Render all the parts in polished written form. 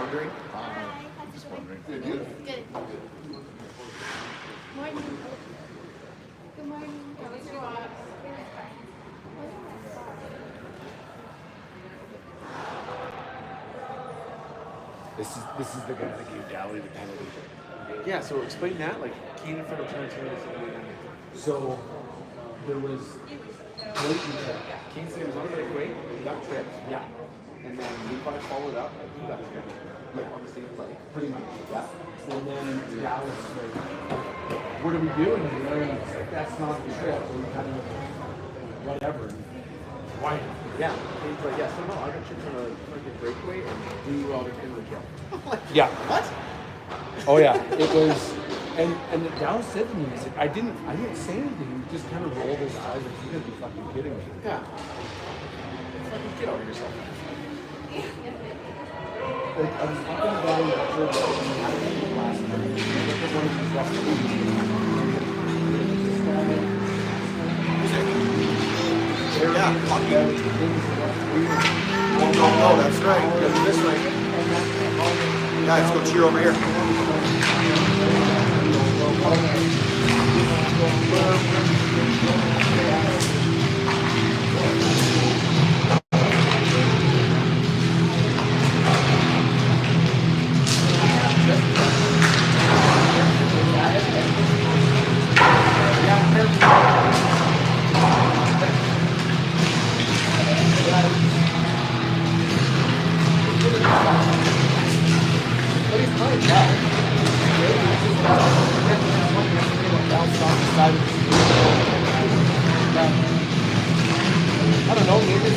wondering. Hi, how's it going? Good. Good. Morning. Good morning. How was your walk? This is the guy that gave Dally the penalty. Yeah, so explain that, like, Kane in front of Tarantino. So there was blatant trip. Kane said he was on the break, he got tripped, Yeah, and then Levi followed up, and he got tripped. Like, on the same play. pretty much. Yeah. And then Dallas was like, what are we doing? And Larry's like, that's not the trip. And we kind of whatever. Why? Yeah. Kane's like, yeah, so no, I got tripped on a freaking breakaway, and we were all in the kill. Yeah. What? Oh yeah. It was, and Dallas said to me, he said, I didn't say anything. He just kind of rolled his eyes like, you gotta be fucking kidding me. Yeah. Fucking get over yourself. Like, I was walking down the church and I had a last night. I looked at one of these restaurants. Yeah, hockey. Oh, that's right. You gotta do this right. Guys, go cheer over here. I don't know, maybe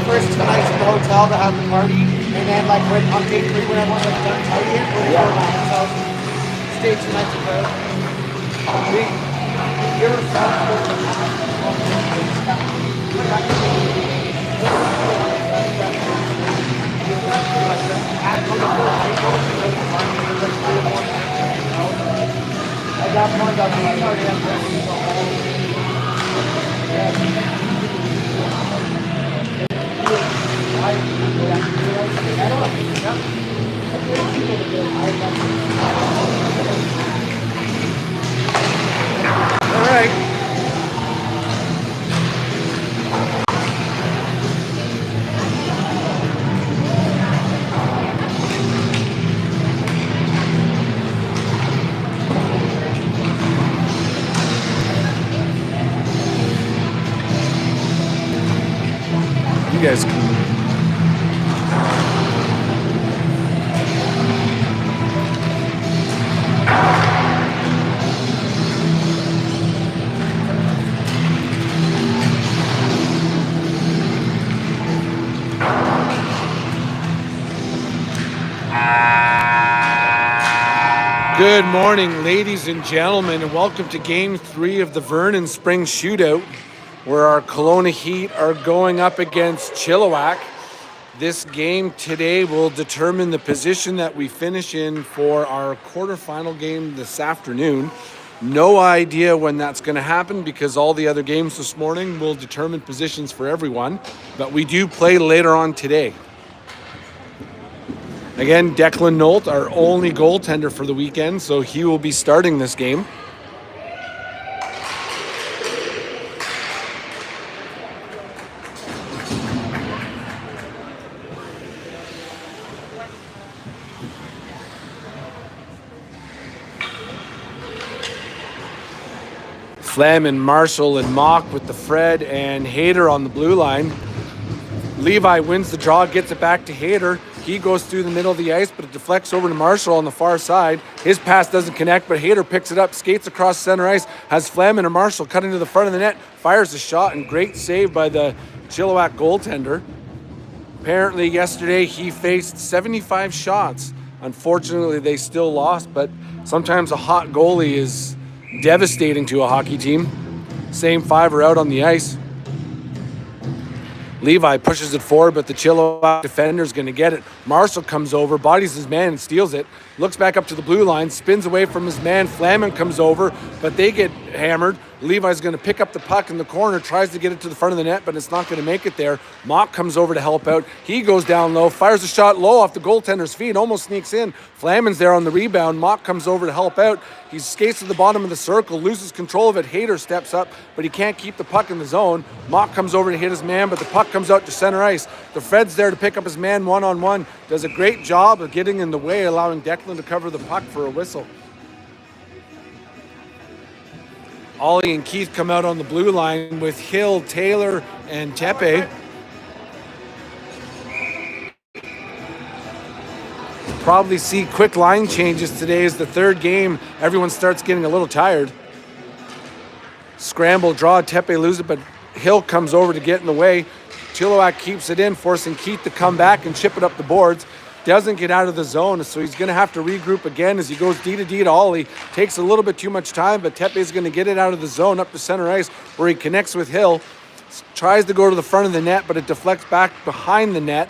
first 2 nights at the hotel to have the party, and then like when on day 3 when everyone was done partying, we're going to my aunt's house. stage you mentioned about. You're responsible for at that point, that's when I started the All right. You guys can. Good morning, ladies and gentlemen, and welcome to Game 3 of the Vernon Spring Shootout, where our Kelowna Heat are going up against Chilliwack. This game today will determine the position that we finish in for our quarterfinal game this afternoon. No idea when that's going to happen because all the other games this morning will determine positions for everyone, but we do play later on today. Again, Declan Nolt, our only goaltender for the weekend, so he will be starting this game. Flem and Marshall and Mock with the Fred and Hayter on the blue line. Levi wins the draw, gets it back to Hayter. He goes through the middle of the ice, but it deflects over to Marshall on the far side. His pass doesn't connect, but Hayter picks it up, skates across center ice, has Flamin or Marshall cut into the front of the net, fires a shot, and great save by the Chilliwack goaltender. Apparently yesterday he faced 75 shots. Unfortunately, they still lost, but sometimes a hot goalie is devastating to a hockey team. Same five are out on the ice. Levi pushes it forward, but the Chilliwack defender's going to get it. Marshall comes over, bodies his man and steals it. Looks back up to the blue line, spins away from his man. Flamin comes over, but they get hammered. Levi's going to pick up the puck in the corner, tries to get it to the front of the net, but it's not going to make it there. Mock comes over to help out. He goes down low, fires a shot low off the goaltender's feet, almost sneaks in. Flamin's there on the rebound. Mock comes over to help out. He skates to the bottom of the circle, loses control of it. Hayter steps up, but he can't keep the puck in the zone. Mock comes over to hit his man, but the puck comes out to center ice. The Fred's there to pick up his man one-on-one. Does a great job of getting in the way, allowing Declan to cover the puck for a whistle. Ollie and Keith come out on the blue line with Hill, Taylor, and Tepe. Probably see quick line changes today as the third game. Everyone starts getting a little tired. Scramble, draw, Tepe loses it, but Hill comes over to get in the way. Chilliwack keeps it in, forcing Keith to come back and chip it up the boards. Doesn't get out of the zone, so he's going to have to regroup again as he goes D to Ollie. Takes a little bit too much time, but Tepe's going to get it out of the zone up to center ice where he connects with Hill. Tries to go to the front of the net, but it deflects back behind the net.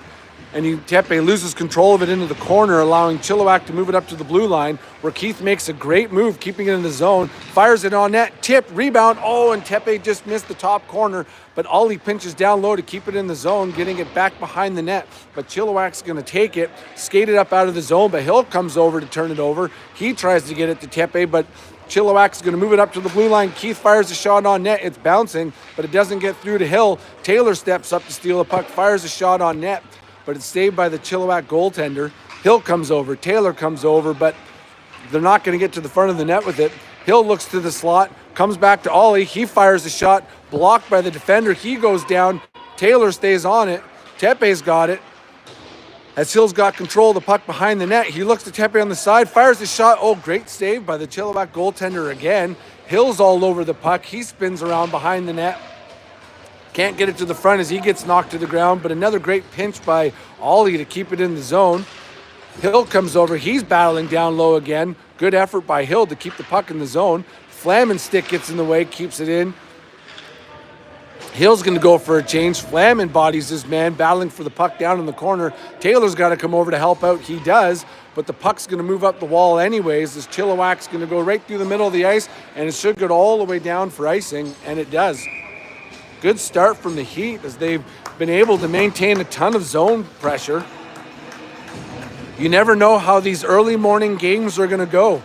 And Tepe loses control of it into the corner, allowing Chilliwack to move it up to the blue line, where Keith makes a great move, keeping it in the zone, fires it on net, tip, rebound, and Tepe just missed the top corner, but Ollie pinches down low to keep it in the zone, getting it back behind the net. But Chilliwack's going to take it, skate it up out of the zone, but Hill comes over to turn it over. He tries to get it to Tepe, but Chilliwack's going to move it up to the blue line. Keith fires a shot on net. It's bouncing, but it doesn't get through to Hill. Taylor steps up to steal the puck, fires a shot on net, but it's saved by the Chilliwack goaltender. Hill comes over, Taylor comes over, but they're not going to get to the front of the net with it. Hill looks to the slot, comes back to Ollie. He fires a shot, blocked by the defender. He goes down. Taylor stays on it. Tepe's got it. As Hill's got control of the puck behind the net, he looks to Tepe on the side, fires a shot. Great save by the Chilliwack goaltender again. Hill's all over the puck. He spins around behind the net. Can't get it to the front as he gets knocked to the ground, but another great pinch by Ollie to keep it in the zone. Hill comes over. He's battling down low again. Good effort by Hill to keep the puck in the zone. Flaman's stick gets in the way, keeps it in. Hill's going to go for a change. Flaman bodies his man, battling for the puck down in the corner. Taylor's got to come over to help out. He does, but the puck's going to move up the wall anyways, as Chilliwack's going to go right through the middle of the ice, and it should go all the way down for icing, and it does. Good start from the Heat as they've been able to maintain a ton of zone pressure. You never know how these early morning games are going to go,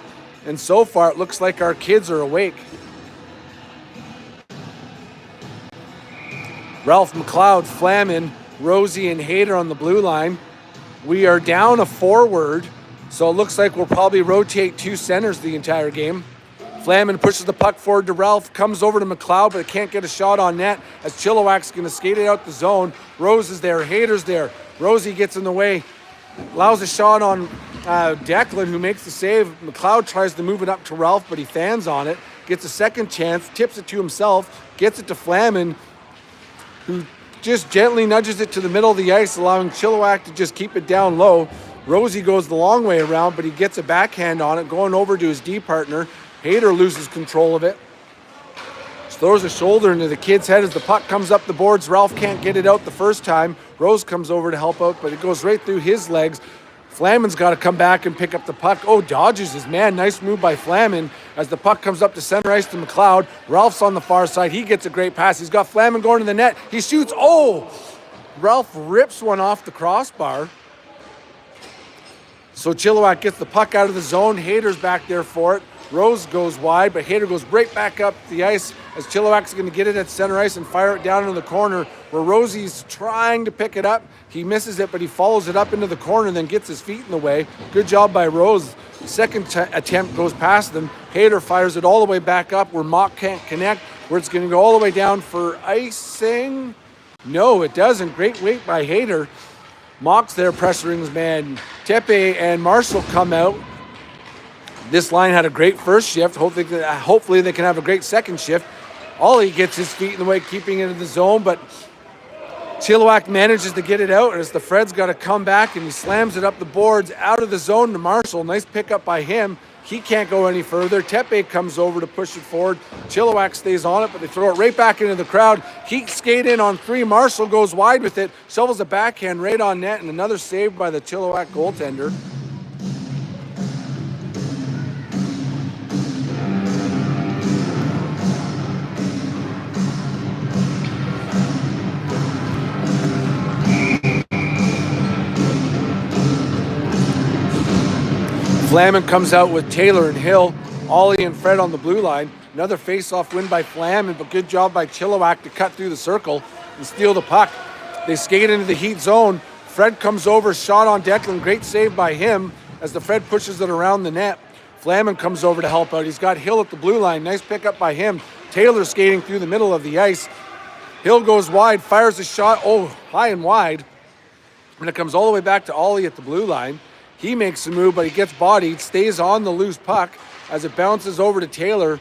and so far it looks like our kids are awake. Ralph McLeod, Flaman, Rosie, and Hayter on the blue line. We are down a forward, so it looks like we'll probably rotate 2 centers the entire game. Flaman pushes the puck forward to Ralph, comes over to McLeod, but can't get a shot on net as Chilliwack's going to skate it out the zone. Rose is there, Hayter's there. Rosie gets in the way, allows a shot on Declan, who makes the save. McLeod tries to move it up to Ralph, but he fans on it, gets a second chance, tips it to himself, gets it to Flaman, who just gently nudges it to the middle of the ice, allowing Chilliwack to just keep it down low. Rosie goes the long way around, but he gets a backhand on it, going over to his D partner. Hayter loses control of it. Just throws a shoulder into the kid's head as the puck comes up the boards. Ralph can't get it out the first time. Rose comes over to help out, but it goes right through his legs. Flaman's got to come back and pick up the puck. Oh, dodges his man. Nice move by Flaman as the puck comes up to center ice to McLeod. Ralph's on the far side. He gets a great pass. He's got Flaman going to the net. He shoots. Oh! Ralph rips one off the crossbar. So Chilliwack gets the puck out of the zone. Hayter's back there for it. Rose goes wide, but Hayter goes right back up the ice as Chilliwack's going to get it at center ice and fire it down into the corner where Rosie's trying to pick it up. He misses it, but he follows it up into the corner and then gets his feet in the way. Good job by Rose. Second attempt goes past them. Hayter fires it all the way back up where Mock can't connect, where it's going to go all the way down for icing. No, it doesn't. Great weight by Hayter. Mock's there pressuring his man. Tepe and Marshall come out. This line had a great first shift. Hopefully they can have a great second shift. Ollie gets his feet in the way, keeping it in the zone, but Chilliwack manages to get it out as the Fred's got to come back and he slams it up the boards out of the zone to Marshall. Nice pickup by him. He can't go any further. Tepe comes over to push it forward. Chilliwack stays on it, but they throw it right back into the crowd. Heat skate in on 3. Marshall goes wide with it, shovels a backhand right on net, and another save by the Chilliwack goaltender. Flaman comes out with Taylor and Hill, Ollie and Fred on the blue line. Another face-off win by Flaman, but good job by Chilliwack to cut through the circle and steal the puck. They skate into the Heat zone. Fred comes over, shot on Declan. Great save by him as the Fred pushes it around the net. Flaman comes over to help out. He's got Hill at the blue line. Nice pickup by him. Taylor skating through the middle of the ice. Hill goes wide, fires a shot, high and wide. And it comes all the way back to Ollie at the blue line. He makes a move, but he gets bodied, stays on the loose puck as it bounces over to Taylor.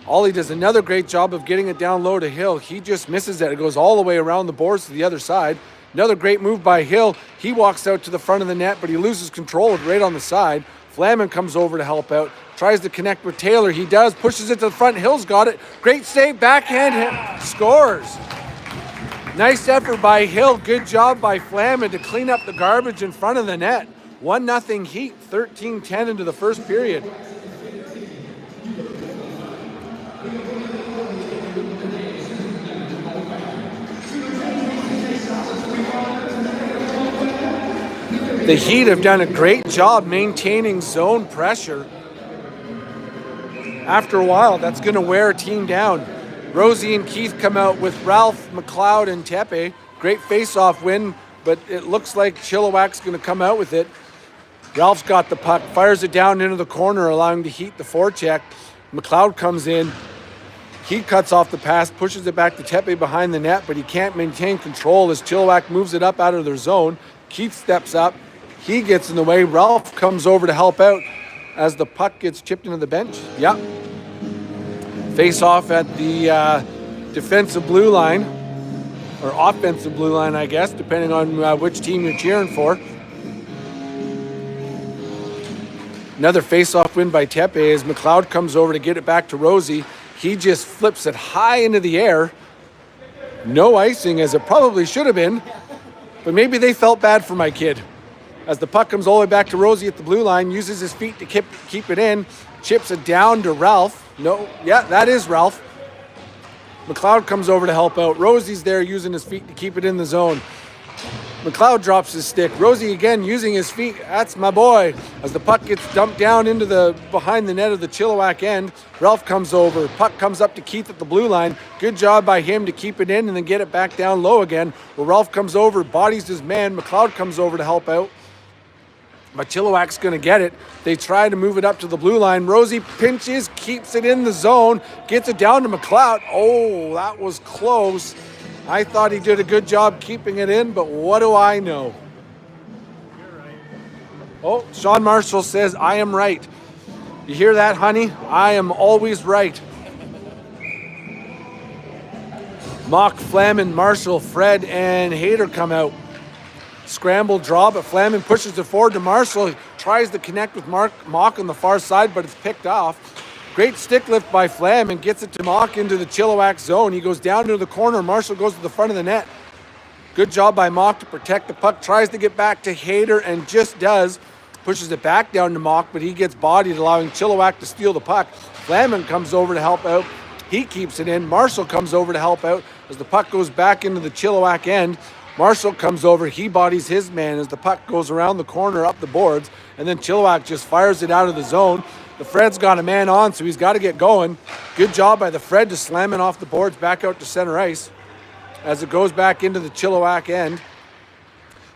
Ollie does another great job of getting it down low to Hill. He just misses it. It goes all the way around the boards to the other side. Another great move by Hill. He walks out to the front of the net, but he loses control of it right on the side. Flaman comes over to help out, tries to connect with Taylor. He does, pushes it to the front. Hill's got it. Great save, backhand, scores. Nice effort by Hill. Good job by Flaman to clean up the garbage in front of the net. 1-0 Heat, 13-10 into the first period. The Heat have done a great job maintaining zone pressure. After a while, that's going to wear a team down. Rosie and Keith come out with Ralph, McLeod, and Tepe. Great face-off win, but it looks like Chilliwack's going to come out with it. Ralph's got the puck, fires it down into the corner, allowing the Heat the forecheck. McLeod comes in. He cuts off the pass, pushes it back to Tepe behind the net, but he can't maintain control as Chilliwack moves it up out of their zone. Keith steps up. He gets in the way. Ralph comes over to help out as the puck gets chipped into the bench. Yep. Face off at the defensive blue line, or offensive blue line, I guess, depending on which team you're cheering for. Another face-off win by Tepe as McLeod comes over to get it back to Rosie. He just flips it high into the air. No icing, as it probably should have been, but maybe they felt bad for my kid. As the puck comes all the way back to Rosie at the blue line, uses his feet to keep it in, chips it down to Ralph. No, yeah, that is Ralph. McLeod comes over to help out. Rosie's there using his feet to keep it in the zone. McLeod drops his stick. Rosie again using his feet. That's my boy. As the puck gets dumped down into the behind the net of the Chilliwack end, Ralph comes over. Puck comes up to Keith at the blue line. Good job by him to keep it in and then get it back down low again. Where Ralph comes over, bodies his man. McLeod comes over to help out. But Chilliwack's going to get it. They try to move it up to the blue line. Rosie pinches, keeps it in the zone, gets it down to McLeod. Oh, that was close. I thought he did a good job keeping it in, but what do I know? You're right. Oh, Sean Marshall says, I am right. You hear that, honey? I am always right. Mock, Flamin, Marshall, Fred, and Hayter come out. Scramble draw, but Flamin pushes it forward to Marshall. He tries to connect with Mock on the far side, but it's picked off. Great stick lift by Flam and gets it to Mock into the Chilliwack zone. He goes down to the corner. Marshall goes to the front of the net. Good job by Mock to protect the puck. Tries to get back to Hayter and just does. Pushes it back down to Mock, but he gets bodied, allowing Chilliwack to steal the puck. Flamin comes over to help out. He keeps it in. Marshall comes over to help out as the puck goes back into the Chilliwack end. Marshall comes over. He bodies his man as the puck goes around the corner up the boards, and then Chilliwack just fires it out of the zone. The Fred's got a man on, so he's got to get going. Good job by the Fred to slam it off the boards back out to center ice as it goes back into the Chilliwack end.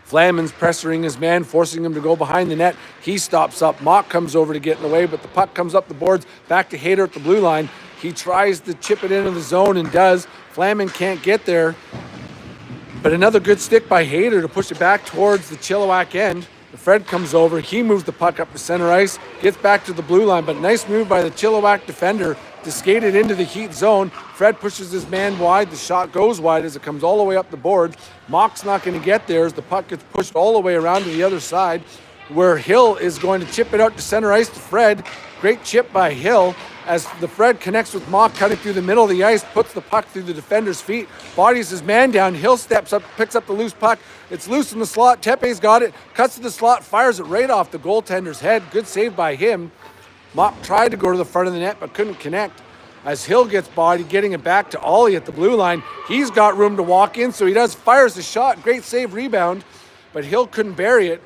Flamin's pressuring his man, forcing him to go behind the net. He stops up. Mock comes over to get in the way, but the puck comes up the boards back to Hayter at the blue line. He tries to chip it into the zone and does. Flamin can't get there, but another good stick by Hayter to push it back towards the Chilliwack end. The Fred comes over. He moves the puck up to center ice, gets back to the blue line, but nice move by the Chilliwack defender to skate it into the Heat zone. Fred pushes his man wide. The shot goes wide as it comes all the way up the board. Mock's not going to get there as the puck gets pushed all the way around to the other side, where Hill is going to chip it out to center ice to Fred. Great chip by Hill as the Fred connects with Mock, cutting through the middle of the ice, puts the puck through the defender's feet, bodies his man down. Hill steps up, picks up the loose puck. It's loose in the slot. Tepe's got it, cuts to the slot, fires it right off the goaltender's head. Good save by him. Mock tried to go to the front of the net but couldn't connect. As Hill gets bodied, getting it back to Ollie at the blue line. He's got room to walk in, so he does, fires the shot. Great save, rebound, but Hill couldn't bury it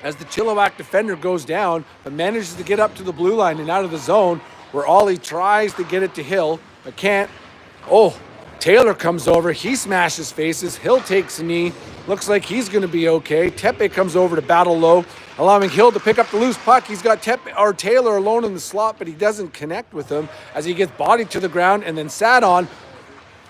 as the Chilliwack defender goes down, but manages to get up to the blue line and out of the zone, where Ollie tries to get it to Hill, but can't. Oh, Taylor comes over. He smashes faces. Hill takes a knee. Looks like he's going to be okay. Tepe comes over to battle low, allowing Hill to pick up the loose puck. He's got Taylor alone in the slot, but he doesn't connect with him as he gets bodied to the ground and then sat on,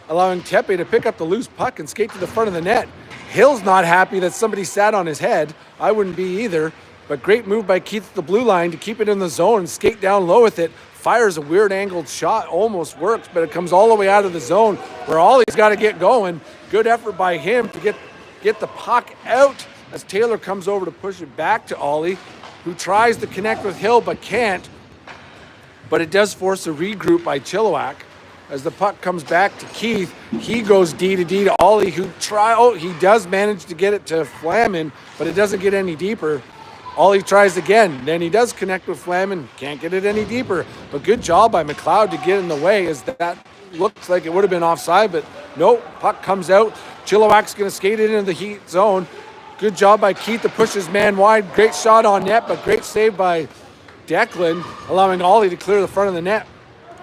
allowing Tepe to pick up the loose puck and skate to the front of the net. Hill's not happy that somebody sat on his head. I wouldn't be either, but great move by Keith at the blue line to keep it in the zone and skate down low with it. Fires a weird angled shot, almost works, but it comes all the way out of the zone where Ollie's got to get going. Good effort by him to get the puck out as Taylor comes over to push it back to Ollie, who tries to connect with Hill but can't. But it does force a regroup by Chilliwack as the puck comes back to Keith. He goes D to Ollie, who he does manage to get it to Flamin, but it doesn't get any deeper. Ollie tries again, then he does connect with Flamin, can't get it any deeper, but good job by McLeod to get in the way as that looks like it would have been offside, but no, puck comes out. Chilliwack's going to skate it into the Heat zone. Good job by Keith to push his man wide. Great shot on net, but great save by Declan, allowing Ollie to clear the front of the net.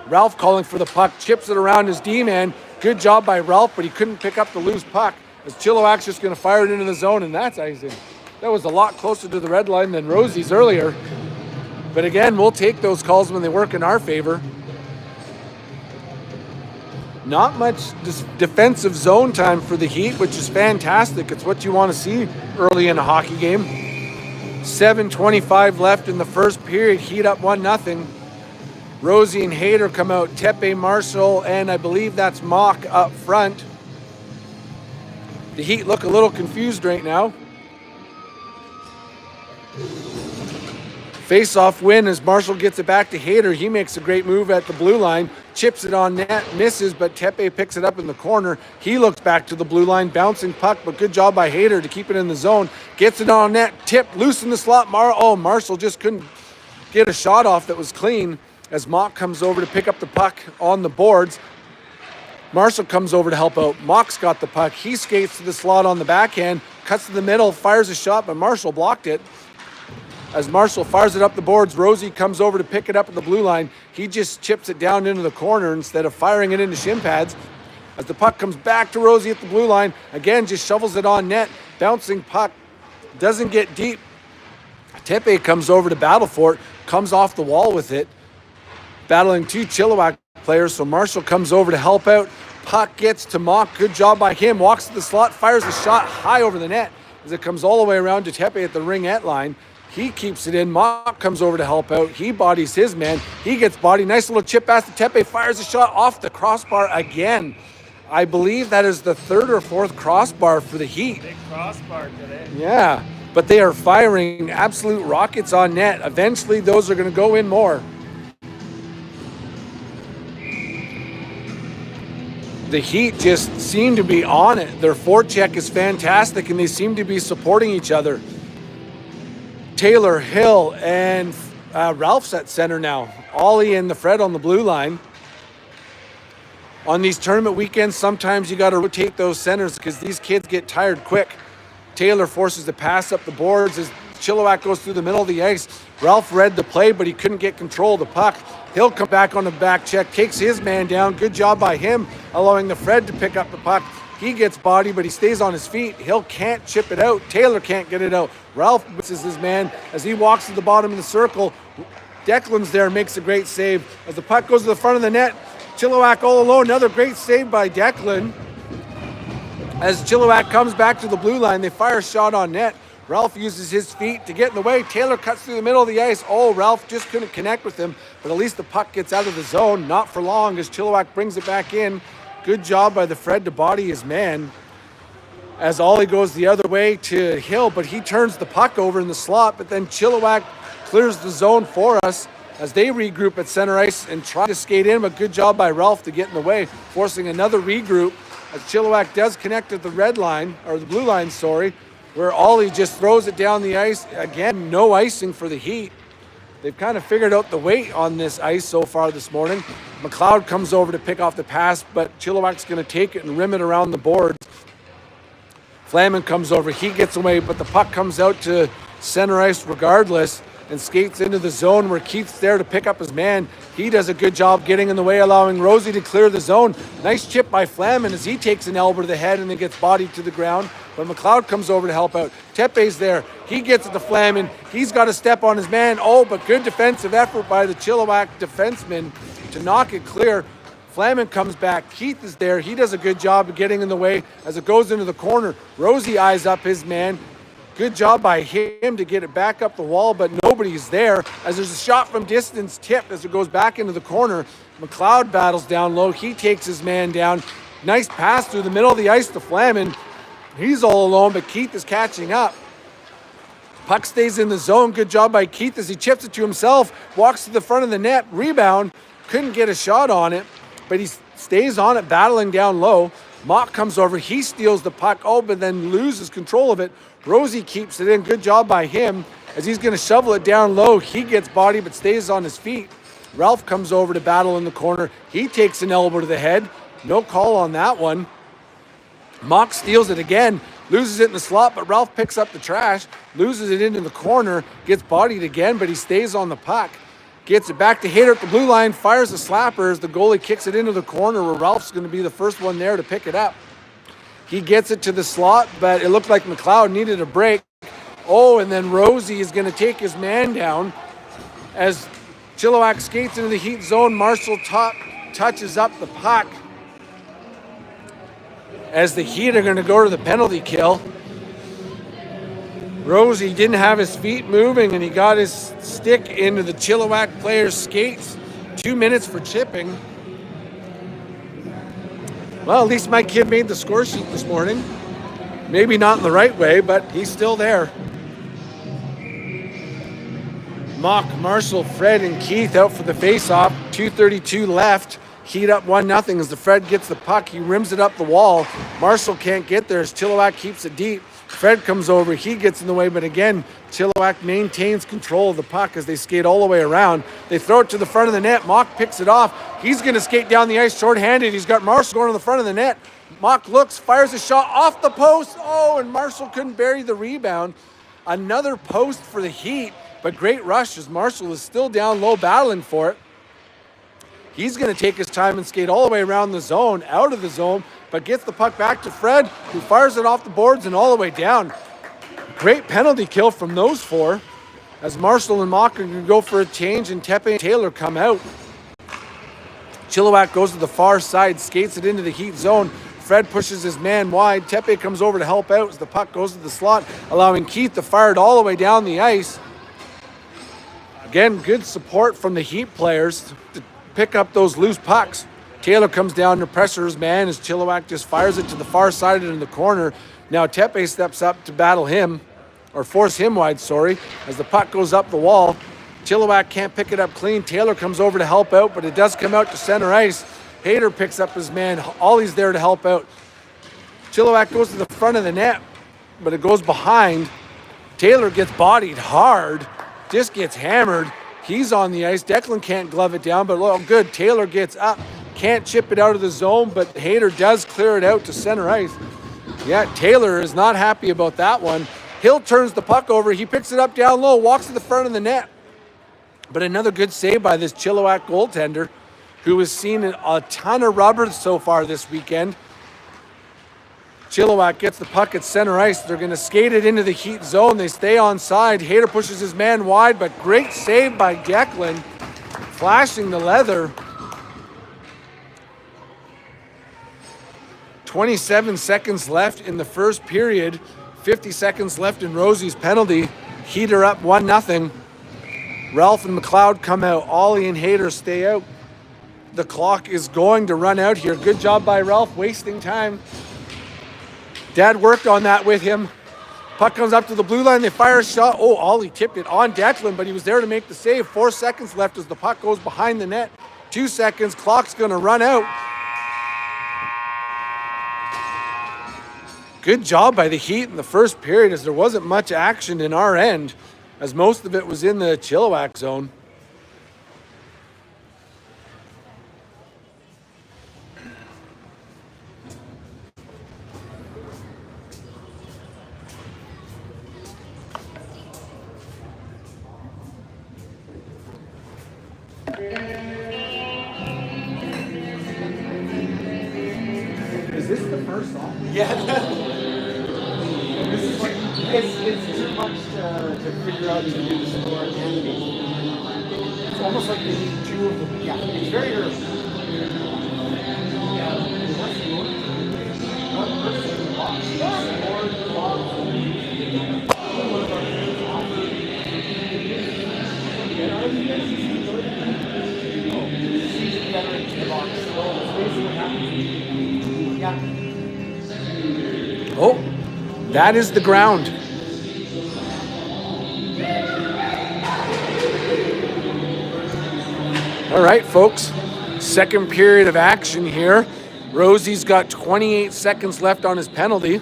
Ralph calling for the puck, chips it around his D-man. Good job by Ralph, but he couldn't pick up the loose puck as Chilliwack's just going to fire it into the zone, and that's icing. That was a lot closer to the red line than Rosie's earlier. But again, we'll take those calls when they work in our favor. Not much defensive zone time for the Heat, which is fantastic. It's what you want to see early in a hockey game. 7:25 left in the first period. Heat up 1-0. Rosie and Hayter come out. Tepe, Marshall, and I believe that's Mock up front. The Heat look a little confused right now. Face-off win as Marshall gets it back to Hayter. He makes a great move at the blue line, chips it on net, misses, but Tepe picks it up in the corner. He looks back to the blue line, bouncing puck, but good job by Hayter to keep it in the zone. Gets it on net, tip, loose in the slot. Marshall just couldn't get a shot off that was clean as Mock comes over to pick up the puck on the boards. Marshall comes over to help out. Mock's got the puck. He skates to the slot on the backhand, cuts to the middle, fires a shot, but Marshall blocked it. As Marshall fires it up the boards, Rosie comes over to pick it up at the blue line. He just chips it down into the corner instead of firing it into shin pads. As the puck comes back to Rosie at the blue line, again, just shovels it on net. Bouncing puck, doesn't get deep. Tepe comes over to battle for it, comes off the wall with it. Battling two Chilliwack players, so Marshall comes over to help out. Puck gets to Mock, good job by him. Walks to the slot, fires a shot high over the net as it comes all the way around to Tepe at the ringette line. He keeps it in. Mock comes over to help out. He bodies his man. He gets bodied. Nice little chip pass to Tepe. Fires a shot off the crossbar again. I believe that is the third or fourth crossbar for the Heat. Big crossbar today. Yeah, but they are firing absolute rockets on net. Eventually, those are going to go in more. The Heat just seem to be on it. Their forecheck is fantastic, and they seem to be supporting each other. Taylor, Hill, and Ralph's at center now. Ollie and the Fred on the blue line. On these tournament weekends, sometimes you got to rotate those centers because these kids get tired quick. Taylor forces the pass up the boards as Chilliwack goes through the middle of the ice. Ralph read the play, but he couldn't get control of the puck. He'll come back on the back check, takes his man down. Good job by him, allowing the Fred to pick up the puck. He gets bodied, but he stays on his feet. Hill can't chip it out. Taylor can't get it out. Ralph misses his man as he walks to the bottom of the circle. Declan's there, makes a great save. As the puck goes to the front of the net, Chilliwack all alone. Another great save by Declan. As Chilliwack comes back to the blue line, they fire a shot on net. Ralph uses his feet to get in the way. Taylor cuts through the middle of the ice. Ralph just couldn't connect with him, but at least the puck gets out of the zone. Not for long as Chilliwack brings it back in. Good job by the Fred to body his man. As Ollie goes the other way to Hill, but he turns the puck over in the slot, but then Chilliwack clears the zone for us as they regroup at center ice and try to skate in, but good job by Ralph to get in the way, forcing another regroup as Chilliwack does connect at the red line, or the blue line, where Ollie just throws it down the ice. Again, no icing for the Heat. They've kind of figured out the weight on this ice so far this morning. McLeod comes over to pick off the pass, but Chilliwack's going to take it and rim it around the boards. Flaman comes over, he gets away, but the puck comes out to center ice regardless and skates into the zone where Keith's there to pick up his man. He does a good job getting in the way, allowing Rosie to clear the zone. Nice chip by Flaman as he takes an elbow to the head and then gets bodied to the ground. But McLeod comes over to help out. Tepe's there. He gets it to Flaman. He's got to step on his man. But good defensive effort by the Chilliwack defenseman to knock it clear. Flaman comes back. Keith is there. He does a good job of getting in the way as it goes into the corner. Rosie eyes up his man. Good job by him to get it back up the wall, but nobody's there as there's a shot from distance tipped as it goes back into the corner. McLeod battles down low. He takes his man down. Nice pass through the middle of the ice to Flaman. He's all alone, but Keith is catching up. Puck stays in the zone. Good job by Keith as he chips it to himself. Walks to the front of the net. Rebound. Couldn't get a shot on it, but he stays on it, battling down low. Mock comes over. He steals the puck, but then loses control of it. Rosie keeps it in. Good job by him as he's going to shovel it down low. He gets bodied but stays on his feet. Ralph comes over to battle in the corner. He takes an elbow to the head. No call on that one. Mock steals it again, loses it in the slot, but Ralph picks up the trash, loses it into the corner, gets bodied again, but he stays on the puck. Gets it back to Hayter at the blue line, fires a slapper as the goalie kicks it into the corner where Ralph's going to be the first one there to pick it up. He gets it to the slot, but it looked like McLeod needed a break. And then Rosie is going to take his man down as Chilliwack skates into the Heat zone. Marshall touches up the puck as the Heat are going to go to the penalty kill. Rosie didn't have his feet moving and he got his stick into the Chilliwack player's skates. 2 minutes for chipping. Well, at least my kid made the score sheet this morning. Maybe not in the right way, but he's still there. Mock, Marshall, Fred, and Keith out for the face-off. 2:32 left. Heat up 1-0 as the Fred gets the puck. He rims it up the wall. Marshall can't get there as Chilliwack keeps it deep. Fred comes over. He gets in the way, but again, Chilliwack maintains control of the puck as they skate all the way around. They throw it to the front of the net. Mock picks it off. He's going to skate down the ice short-handed. He's got Marshall going to the front of the net. Mock looks, fires a shot off the post. Oh, and Marshall couldn't bury the rebound. Another post for the Heat, but great rush as Marshall is still down low battling for it. He's going to take his time and skate all the way around the zone, out of the zone, but gets the puck back to Fred, who fires it off the boards and all the way down. Great penalty kill from those four as Marshall and Mock are going to go for a change and Tepe and Taylor come out. Chilliwack goes to the far side, skates it into the Heat zone. Fred pushes his man wide. Tepe comes over to help out as the puck goes to the slot, allowing Keith to fire it all the way down the ice. Again, good support from the Heat players to pick up those loose pucks. Taylor comes down to pressure his man as Chilliwack just fires it to the far side and in the corner. Now Tepe steps up to battle him, or force him wide, as the puck goes up the wall. Chilliwack can't pick it up clean. Taylor comes over to help out, but it does come out to center ice. Hayter picks up his man. Ollie's there to help out. Chilliwack goes to the front of the net, but it goes behind. Taylor gets bodied hard, just gets hammered. He's on the ice. Declan can't glove it down, but oh, good. Taylor gets up, can't chip it out of the zone, but Hayter does clear it out to center ice. Yeah, Taylor is not happy about that one. Hill turns the puck over. He picks it up down low, walks to the front of the net. But another good save by this Chilliwack goaltender, who has seen a ton of rubber so far this weekend. Chilliwack gets the puck at center ice. They're going to skate it into the Heat zone. They stay on side. Hayter pushes his man wide, but great save by Declan, flashing the leather. 27 seconds left in the first period. 50 seconds left in Rosie's penalty. Heat are up 1-0. Ralph and McLeod come out. Ollie and Hayter stay out. The clock is going to run out here. Good job by Ralph, wasting time. Dad worked on that with him. Puck comes up to the blue line. They fire a shot. Oh, Ollie tipped it on Declan, but he was there to make the save. 4 seconds left as the puck goes behind the net. 2 seconds. Clock's going to run out. Good job by the Heat in the first period as there wasn't much action in our end, as most of it was in the Chilliwack zone. Is this the first song? Yeah. This is like, it's too much to figure out to do the score and the game. It's almost like they need two of them. Yeah, it's very early. Yeah. What's the order? One person in the box. Score, box. Oh, that is the ground. All right, folks. Second period of action here. Rosie's got 28 seconds left on his penalty.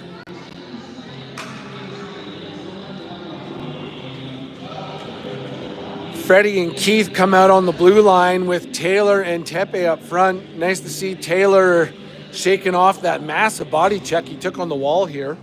Freddie and Keith come out on the blue line with Taylor and Tepe up front. Nice to see Taylor shaking off that massive body check he took on the wall here.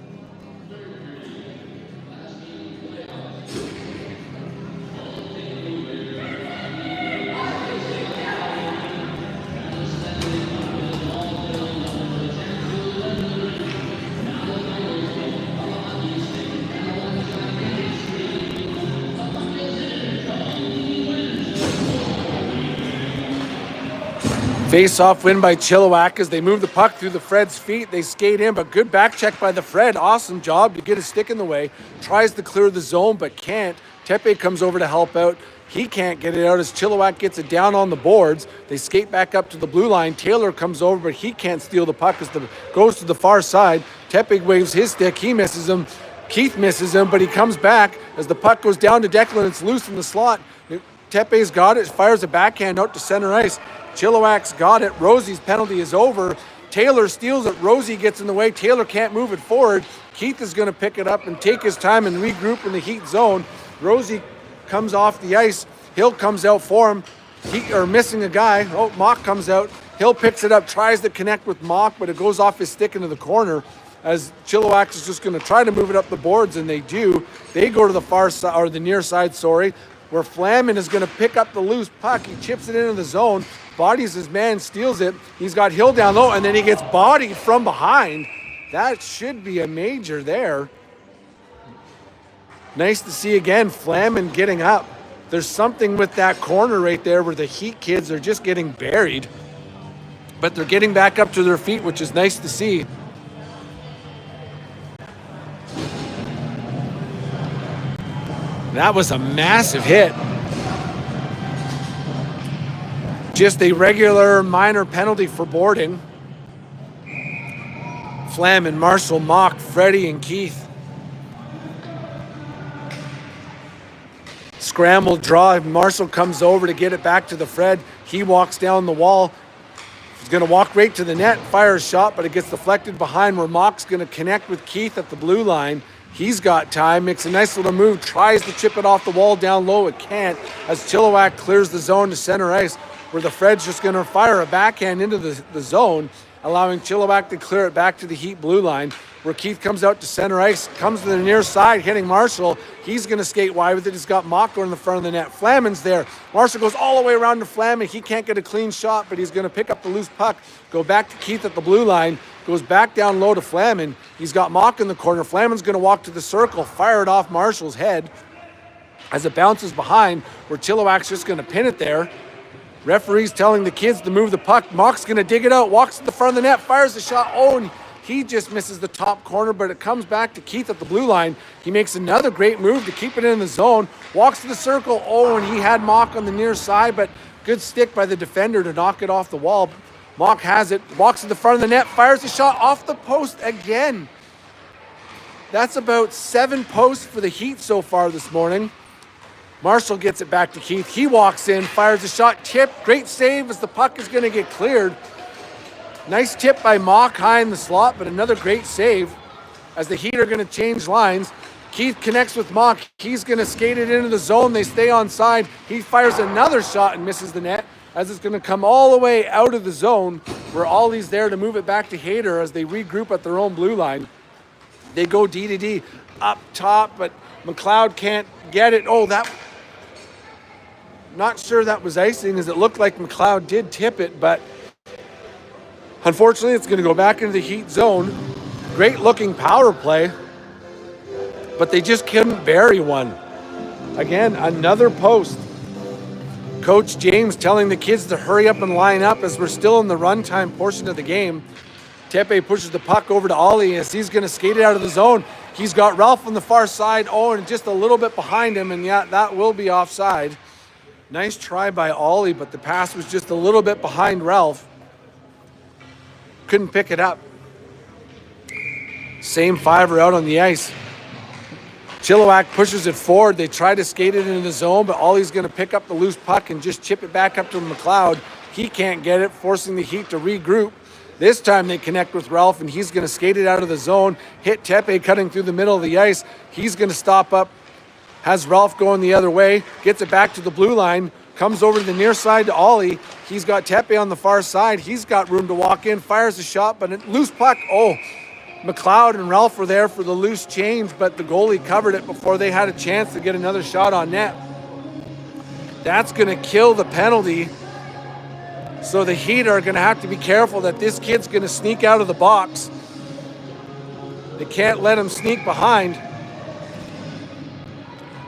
Face-off win by Chilliwack as they move the puck through the Fred's feet. They skate in, but good back check by the Fred. Awesome job to get his stick in the way. Tries to clear the zone, but can't. Tepe comes over to help out. He can't get it out as Chilliwack gets it down on the boards. They skate back up to the blue line. Taylor comes over, but he can't steal the puck as it goes to the far side. Tepe waves his stick. He misses him. Keith misses him, but he comes back as the puck goes down to Declan. It's loose in the slot. Tepe's got it, fires a backhand out to center ice. Chilliwack's got it. Rosie's penalty is over. Taylor steals it. Rosie gets in the way. Taylor can't move it forward. Keith is going to pick it up and take his time and regroup in the Heat zone. Rosie comes off the ice. Hill comes out for him. Missing a guy. Oh, Mock comes out. Hill picks it up, tries to connect with Mock, but it goes off his stick into the corner as Chilliwack is just going to try to move it up the boards, and they do. They go to the far side, or the near side, where Flamin is going to pick up the loose puck. He chips it into the zone, bodies his man, steals it. He's got Hill down low, and then he gets bodied from behind. That should be a major there. Nice to see again, Flamin getting up. There's something with that corner right there where the Heat kids are just getting buried. But they're getting back up to their feet, which is nice to see. That was a massive hit. Just a regular minor penalty for boarding. Flamin, Marshall, Mock, Freddie, and Keith. Scramble draw. Marshall comes over to get it back to the Fred. He walks down the wall. He's going to walk right to the net, fire a shot, but it gets deflected behind where Mock's going to connect with Keith at the blue line. He's got time, makes a nice little move, tries to chip it off the wall down low. It can't as Chilliwack clears the zone to center ice where the Fred's just going to fire a backhand into the zone, allowing Chilliwack to clear it back to the Heat blue line where Keith comes out to center ice, comes to the near side, hitting Marshall. He's going to skate wide with it. He's got Mock going in the front of the net. Flamin's there. Marshall goes all the way around to Flamin. He can't get a clean shot, but he's going to pick up the loose puck, go back to Keith at the blue line, goes back down low to Flamin. He's got Mock in the corner. Flamin's going to walk to the circle, fire it off Marshall's head as it bounces behind where Chilliwack's just going to pin it there. Referee's telling the kids to move the puck. Mock's going to dig it out, walks to the front of the net, fires the shot. Oh, and he just misses the top corner, but it comes back to Keith at the blue line. He makes another great move to keep it in the zone, walks to the circle. Oh, and he had Mock on the near side, but good stick by the defender to knock it off the wall. Mock has it, walks to the front of the net, fires the shot off the post again. That's about 7 posts for the Heat so far this morning. Marshall gets it back to Keith. He walks in, fires a shot, tip, great save as the puck is going to get cleared. Nice tip by Mock high in the slot, but another great save as the Heat are going to change lines. Keith connects with Mock. He's going to skate it into the zone. They stay on side. He fires another shot and misses the net as it's going to come all the way out of the zone where Ollie's there to move it back to Hayter as they regroup at their own blue line. They go D to D up top, but McLeod can't get it. Oh, that... Not sure that was icing as it looked like McLeod did tip it, but unfortunately it's going to go back into the Heat zone. Great looking power play, but they just couldn't bury one. Again, another post. Coach James telling the kids to hurry up and line up as we're still in the runtime portion of the game. Tepe pushes the puck over to Ollie as he's going to skate it out of the zone. He's got Ralph on the far side. Oh, and just a little bit behind him, and yeah, that will be offside. Nice try by Ollie, but the pass was just a little bit behind Ralph. Couldn't pick it up. Same fiver out on the ice. Chilliwack pushes it forward. They try to skate it into the zone, but Ollie's going to pick up the loose puck and just chip it back up to McLeod. He can't get it, forcing the Heat to regroup. This time they connect with Ralph, and he's going to skate it out of the zone, hit Tepe cutting through the middle of the ice. He's going to stop up. Has Ralph going the other way, gets it back to the blue line, comes over to the near side to Ollie. He's got Tepe on the far side. He's got room to walk in, fires a shot, but a loose puck. Oh, McLeod and Ralph were there for the loose change, but the goalie covered it before they had a chance to get another shot on net. That's going to kill the penalty. So the Heat are going to have to be careful that this kid's going to sneak out of the box. They can't let him sneak behind.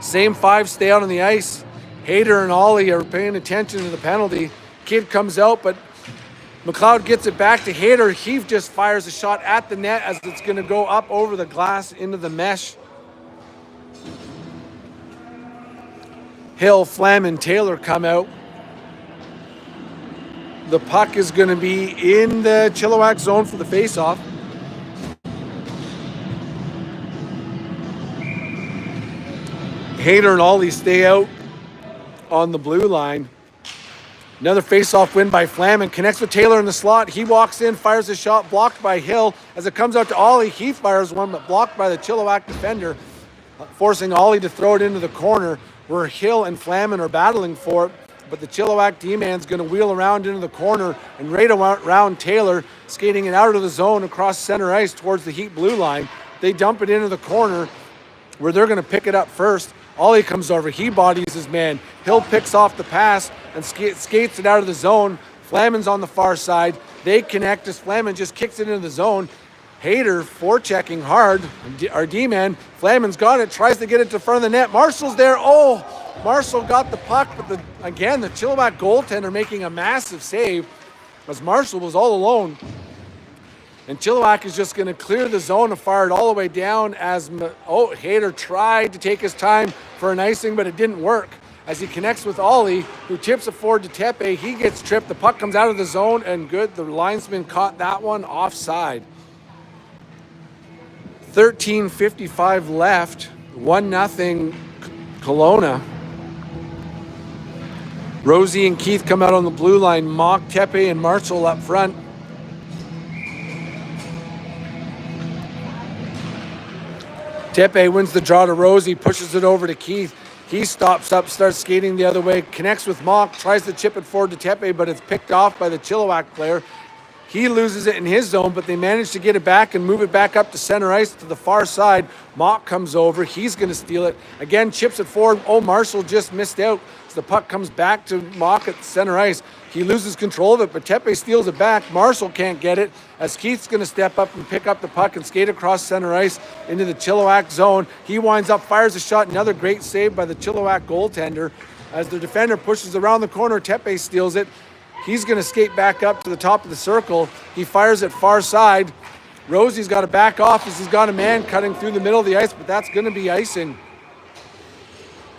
Same 5 stay out on the ice. Hayter and Ollie are paying attention to the penalty. Kid comes out, but McLeod gets it back to Hayter. He just fires a shot at the net as it's going to go up over the glass into the mesh. Hill, Flam, and Taylor come out. The puck is going to be in the Chilliwack zone for the faceoff. Hayter and Ollie stay out on the blue line. Another face-off win by Flamin. Connects with Taylor in the slot. He walks in, fires a shot, blocked by Hill. As it comes out to Ollie, he fires one, but blocked by the Chilliwack defender, forcing Ollie to throw it into the corner where Hill and Flamin are battling for it. But the Chilliwack D-man's going to wheel around into the corner and right around Taylor, skating it out of the zone across center ice towards the Heat blue line. They dump it into the corner where they're going to pick it up first. Ollie comes over. He bodies his man. Hill picks off the pass and skates it out of the zone. Flamin's on the far side. They connect as Flamin just kicks it into the zone. Hayter forechecking hard. Our D-man, Flamin's got it. Tries to get it to the front of the net. Marshall's there. Oh, Marshall got the puck, but the Chilliwack goaltender making a massive save as Marshall was all alone. And Chilliwack is just going to clear the zone and fire it all the way down as Hayter tried to take his time for an icing, but it didn't work. As he connects with Ollie, who tips it forward to Tepe, he gets tripped. The puck comes out of the zone, and good. The linesman caught that one offside. 13:55 left. 1-0 Kelowna. Rosie and Keith come out on the blue line. Mock, Tepe, and Marshall up front. Tepe wins the draw to Rosie, pushes it over to Keith. He stops up, starts skating the other way, connects with Mock, tries to chip it forward to Tepe, but it's picked off by the Chilliwack player. He loses it in his zone, but they manage to get it back and move it back up to center ice to the far side. Mock comes over. He's going to steal it. Again, chips it forward. Oh, Marshall just missed out. So the puck comes back to Mock at center ice. He loses control of it, but Tepe steals it back. Marshall can't get it as Keith's going to step up and pick up the puck and skate across center ice into the Chilliwack zone. He winds up, fires a shot. Another great save by the Chilliwack goaltender. As the defender pushes around the corner, Tepe steals it. He's going to skate back up to the top of the circle. He fires it far side. Rosie's got to back off as he's got a man cutting through the middle of the ice, but that's going to be icing.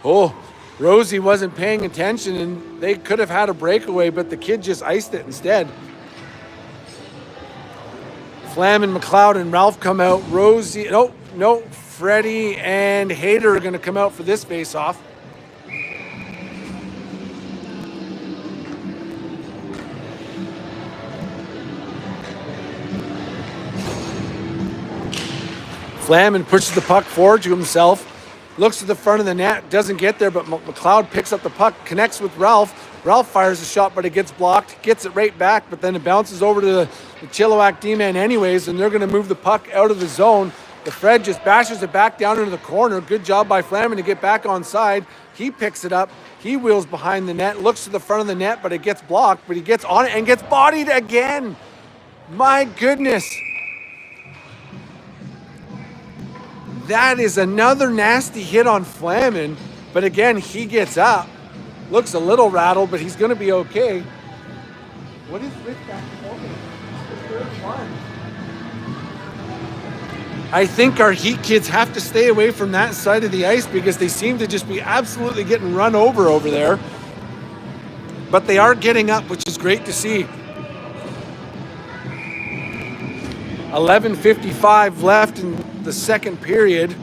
Oh, Rosie wasn't paying attention, and they could have had a breakaway, but the kid just iced it instead. Flamin, McLeod, and Ralph come out. Rosie, no, Freddie and Hayter are going to come out for this face-off. Flamin pushes the puck forward to himself, looks to the front of the net, doesn't get there, but McLeod picks up the puck, connects with Ralph. Ralph fires a shot, but it gets blocked, gets it right back, but then it bounces over to the Chilliwack D-man anyways, and they're going to move the puck out of the zone. The Fred just bashes it back down into the corner. Good job by Flamin to get back on side. He picks it up. He wheels behind the net, looks to the front of the net, but it gets blocked, but he gets on it and gets bodied again. My goodness. That is another nasty hit on Flamin, but again, he gets up. Looks a little rattled, but he's going to be okay. What is with that point? I think our Heat kids have to stay away from that side of the ice because they seem to just be absolutely getting run over there. But they are getting up, which is great to see. 11:55 left in the second period.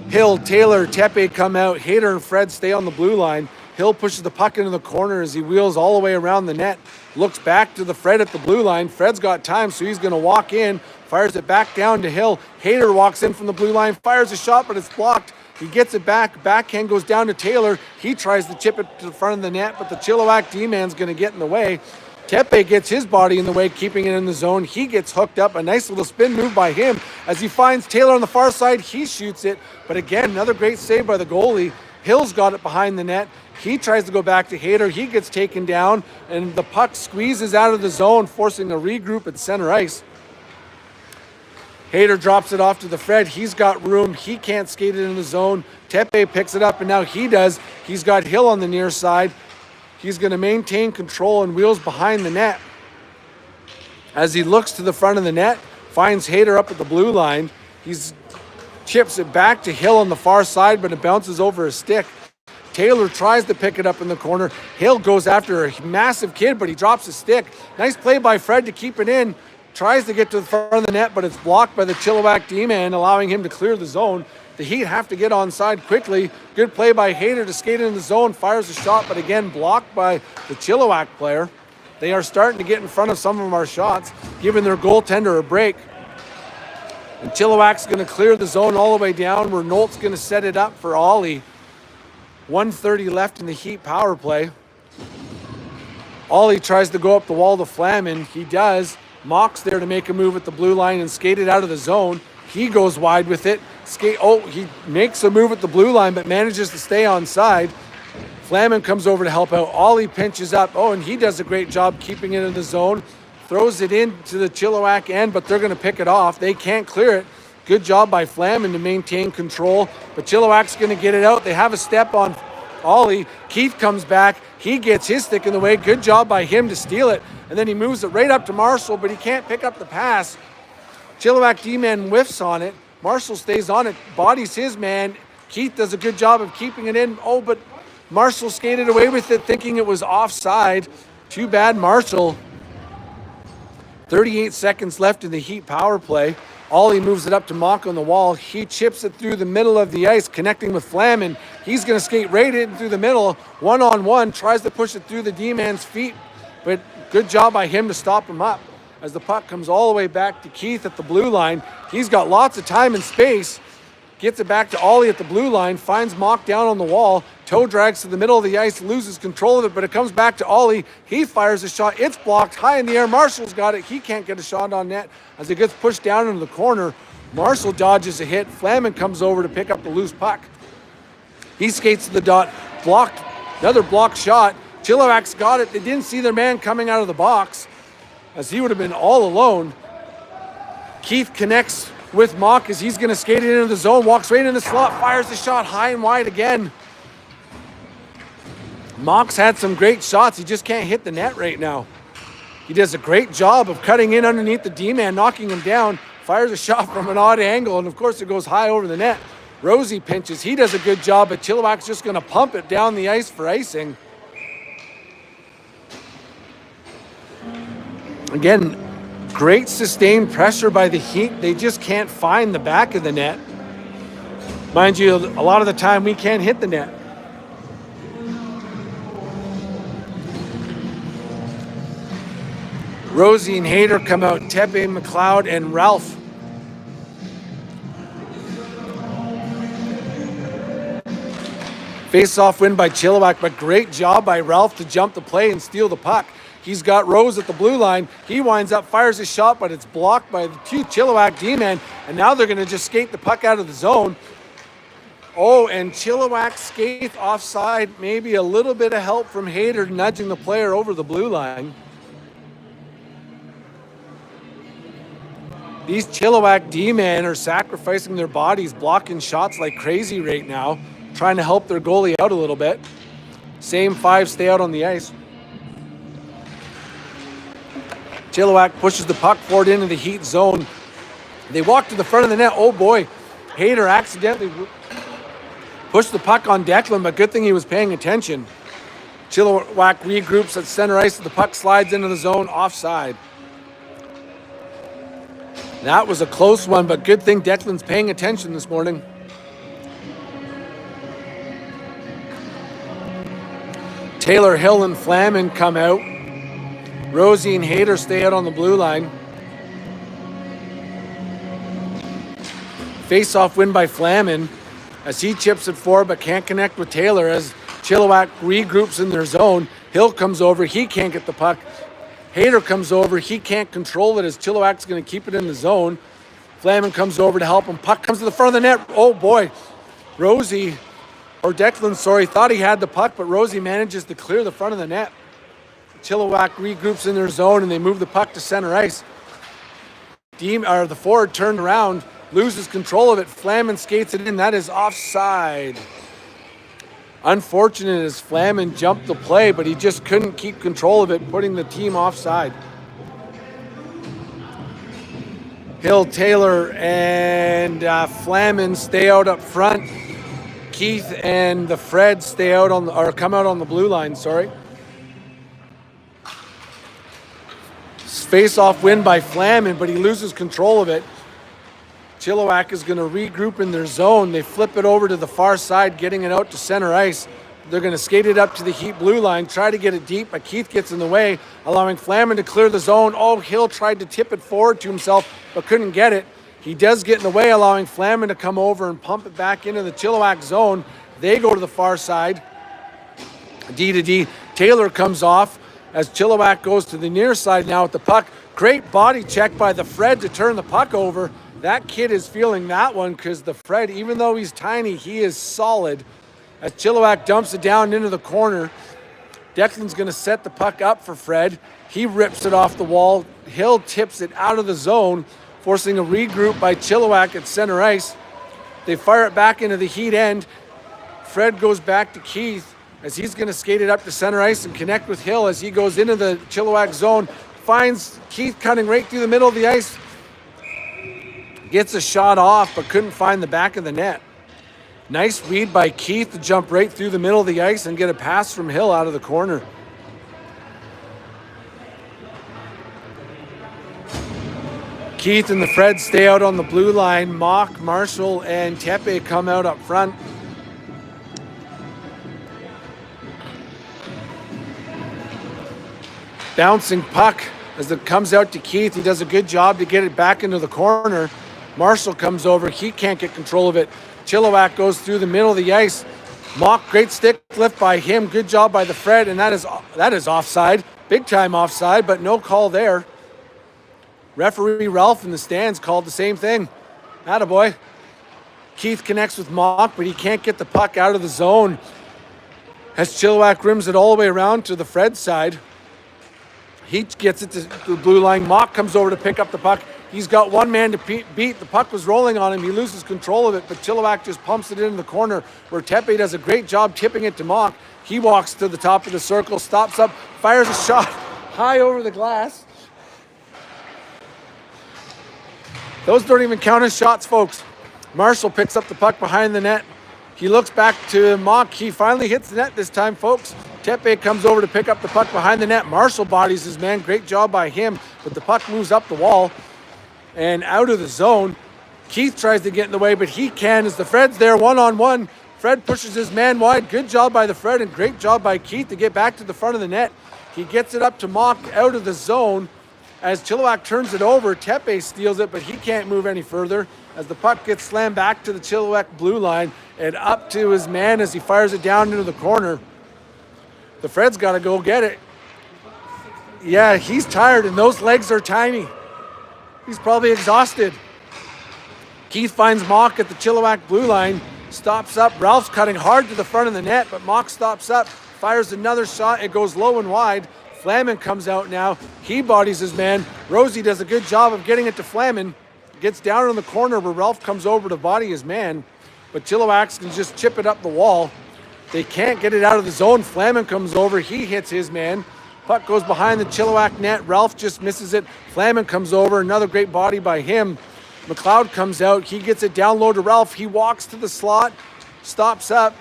Hill, Taylor, Tepe come out. Hayter and Fred stay on the blue line. Hill pushes the puck into the corner as he wheels all the way around the net. Looks back to the Fred at the blue line. Fred's got time, so he's going to walk in. Fires it back down to Hill. Hayter walks in from the blue line. Fires a shot, but it's blocked. He gets it back. Backhand goes down to Taylor. He tries to chip it to the front of the net, but the Chilliwack D-man's going to get in the way. Tepe gets his body in the way, keeping it in the zone. He gets hooked up. A nice little spin move by him. As he finds Taylor on the far side, he shoots it. But again, another great save by the goalie. Hill's got it behind the net. He tries to go back to Hayter. He gets taken down, and the puck squeezes out of the zone, forcing a regroup at center ice. Hayter drops it off to the Fred. He's got room. He can't skate it in the zone. Tepe picks it up, and now he does. He's got Hill on the near side. He's going to maintain control and wheels behind the net. As he looks to the front of the net, finds Hayter up at the blue line. He chips it back to Hill on the far side, but it bounces over his stick. Taylor tries to pick it up in the corner. Hill goes after a massive kid, but he drops his stick. Nice play by Fred to keep it in. Tries to get to the front of the net, but it's blocked by the Chilliwack D-man, allowing him to clear the zone. The Heat have to get onside quickly. Good play by Hayter to skate into the zone, fires a shot, but again blocked by the Chilliwack player. They are starting to get in front of some of our shots, giving their goaltender a break. And Chilliwack's going to clear the zone all the way down where Nolt's going to set it up for Ollie. 1:30 left in the Heat power play. Ollie tries to go up the wall to Flamin. He does. Mock's there to make a move at the blue line and skate it out of the zone. He goes wide with it. He makes a move at the blue line but manages to stay onside. Flamin comes over to help out. Ollie pinches up. And he does a great job keeping it in the zone. Throws it into the Chilliwack end, but they're going to pick it off. They can't clear it. Good job by Flamin to maintain control, but Chilliwack's going to get it out. They have a step on Ollie. Keith comes back. He gets his stick in the way. Good job by him to steal it, and then he moves it right up to Marshall, but he can't pick up the pass. Chilliwack D-man whiffs on it. Marshall stays on it, bodies his man. Keith does a good job of keeping it in. But Marshall skated away with it thinking it was offside. Too bad, Marshall. 38 seconds left in the Heat power play. Ollie moves it up to Mock on the wall. He chips it through the middle of the ice, connecting with Flamin. He's going to skate right in through the middle. One-on-one, tries to push it through the D-man's feet, but good job by him to stop him up. As the puck comes all the way back to Keith at the blue line, he's got lots of time and space. Gets it back to Ollie at the blue line, finds Mock down on the wall, toe drags to the middle of the ice, loses control of it, but it comes back to Ollie. He fires a shot. It's blocked high in the air. Marshall's got it. He can't get a shot on net as it gets pushed down into the corner. Marshall dodges a hit. Flamin comes over to pick up the loose puck. He skates to the dot. Blocked. Another blocked shot. Chilliwack's got it. They didn't see their man coming out of the box as he would have been all alone. Keith connects with Mock as he's going to skate it into the zone, walks right in the slot, fires the shot high and wide again. Mock's had some great shots. He just can't hit the net right now. He does a great job of cutting in underneath the D-man, knocking him down, fires a shot from an odd angle, and of course it goes high over the net. Rosie pinches. He does a good job, but Chilliwack's just going to pump it down the ice for icing. Again, great sustained pressure by the Heat. They just can't find the back of the net. Mind you, a lot of the time we can't hit the net. Rosie and Hayter come out. Tepe, McLeod, and Ralph. Face-off win by Chilliwack, but great job by Ralph to jump the play and steal the puck. He's got Rose at the blue line. He winds up, fires his shot, but it's blocked by the two Chilliwack D-men. And now they're going to just skate the puck out of the zone. And Chilliwack skates offside. Maybe a little bit of help from Hayter nudging the player over the blue line. These Chilliwack D-men are sacrificing their bodies, blocking shots like crazy right now, trying to help their goalie out a little bit. Same five stay out on the ice. Chilliwack pushes the puck forward into the Heat zone. They walk to the front of the net. Oh boy, Hayter accidentally pushed the puck on Declan, but good thing he was paying attention. Chilliwack regroups at center ice. The puck slides into the zone, offside. That was a close one, but good thing Declan's paying attention this morning. Taylor, Hill, and Flamin come out. Rosie and Hayter stay out on the blue line. Face-off win by Flamin as he chips it forward but can't connect with Taylor as Chilliwack regroups in their zone. Hill comes over. He can't get the puck. Hayter comes over. He can't control it as Chilliwack's going to keep it in the zone. Flamin comes over to help him. Puck comes to the front of the net. Oh boy. Declan, thought he had the puck, but Rosie manages to clear the front of the net. Chilliwack regroups in their zone and they move the puck to center ice. The forward turned around, loses control of it. Flamin skates it in. That is offside. Unfortunate as Flamin jumped the play, but he just couldn't keep control of it, putting the team offside. Hill, Taylor, and Flamin stay out up front. Keith and the Fred stay out come out on the blue line. Face-off win by Flamin, but he loses control of it. Chilliwack is going to regroup in their zone. They flip it over to the far side, getting it out to center ice. They're going to skate it up to the Heat blue line, try to get it deep, but Keith gets in the way, allowing Flamin to clear the zone. Oh, Hill tried to tip it forward to himself, but couldn't get it. He does get in the way, allowing Flamin to come over and pump it back into the Chilliwack zone. They go to the far side. D to D. Taylor comes off as Chilliwack goes to the near side now with the puck. Great body check by the Fred to turn the puck over. That kid is feeling that one because the Fred, even though he's tiny, he is solid. As Chilliwack dumps it down into the corner, Declan's going to set the puck up for Fred. He rips it off the wall. Hill tips it out of the zone, forcing a regroup by Chilliwack at center ice. They fire it back into the Heat end. Fred goes back to Keith as he's going to skate it up to center ice and connect with Hill as he goes into the Chilliwack zone. Finds Keith cutting right through the middle of the ice. Gets a shot off, but couldn't find the back of the net. Nice read by Keith to jump right through the middle of the ice and get a pass from Hill out of the corner. Keith and the Fred stay out on the blue line. Mock, Marshall, and Tepe come out up front. Bouncing puck as it comes out to Keith. He does a good job to get it back into the corner. Marshall comes over. He can't get control of it. Chilliwack goes through the middle of the ice. Mock, great stick lift by him. Good job by the Fred, and that is offside. Big time offside, but no call there. Referee Ralph in the stands called the same thing. Attaboy. Keith connects with Mock, but he can't get the puck out of the zone as Chilliwack rims it all the way around to the Fred side. He gets it to the blue line. Mock comes over to pick up the puck. He's got one man to beat. The puck was rolling on him. He loses control of it, but Chilliwack just pumps it into the corner where Tepe does a great job tipping it to Mock. He walks to the top of the circle, stops up, fires a shot high over the glass. Those don't even count as shots, folks. Marshall picks up the puck behind the net. He looks back to Mock. He finally hits the net this time, folks. Tepe comes over to pick up the puck behind the net. Marshall bodies his man. Great job by him, but the puck moves up the wall and out of the zone. Keith tries to get in the way, but he can as the Fred's there one-on-one. Fred pushes his man wide. Good job by the Fred and great job by Keith to get back to the front of the net. He gets it up to Mock out of the zone. As Chilliwack turns it over, Tepe steals it, but he can't move any further as the puck gets slammed back to the Chilliwack blue line and up to his man as he fires it down into the corner. The Fred's got to go get it. Yeah, he's tired and those legs are tiny. He's probably exhausted. Keith finds Mock at the Chilliwack blue line, stops up. Ralph's cutting hard to the front of the net, but Mock stops up, fires another shot. It goes low and wide. Flamin comes out now. He bodies his man. Rosie does a good job of getting it to Flamin. Gets down in the corner where Ralph comes over to body his man, but Chilliwack can just chip it up the wall. They can't get it out of the zone. Flamin comes over. He hits his man. Puck goes behind the Chilliwack net. Ralph just misses it. Flamin comes over. Another great body by him. McLeod comes out. He gets it down low to Ralph. He walks to the slot, stops up,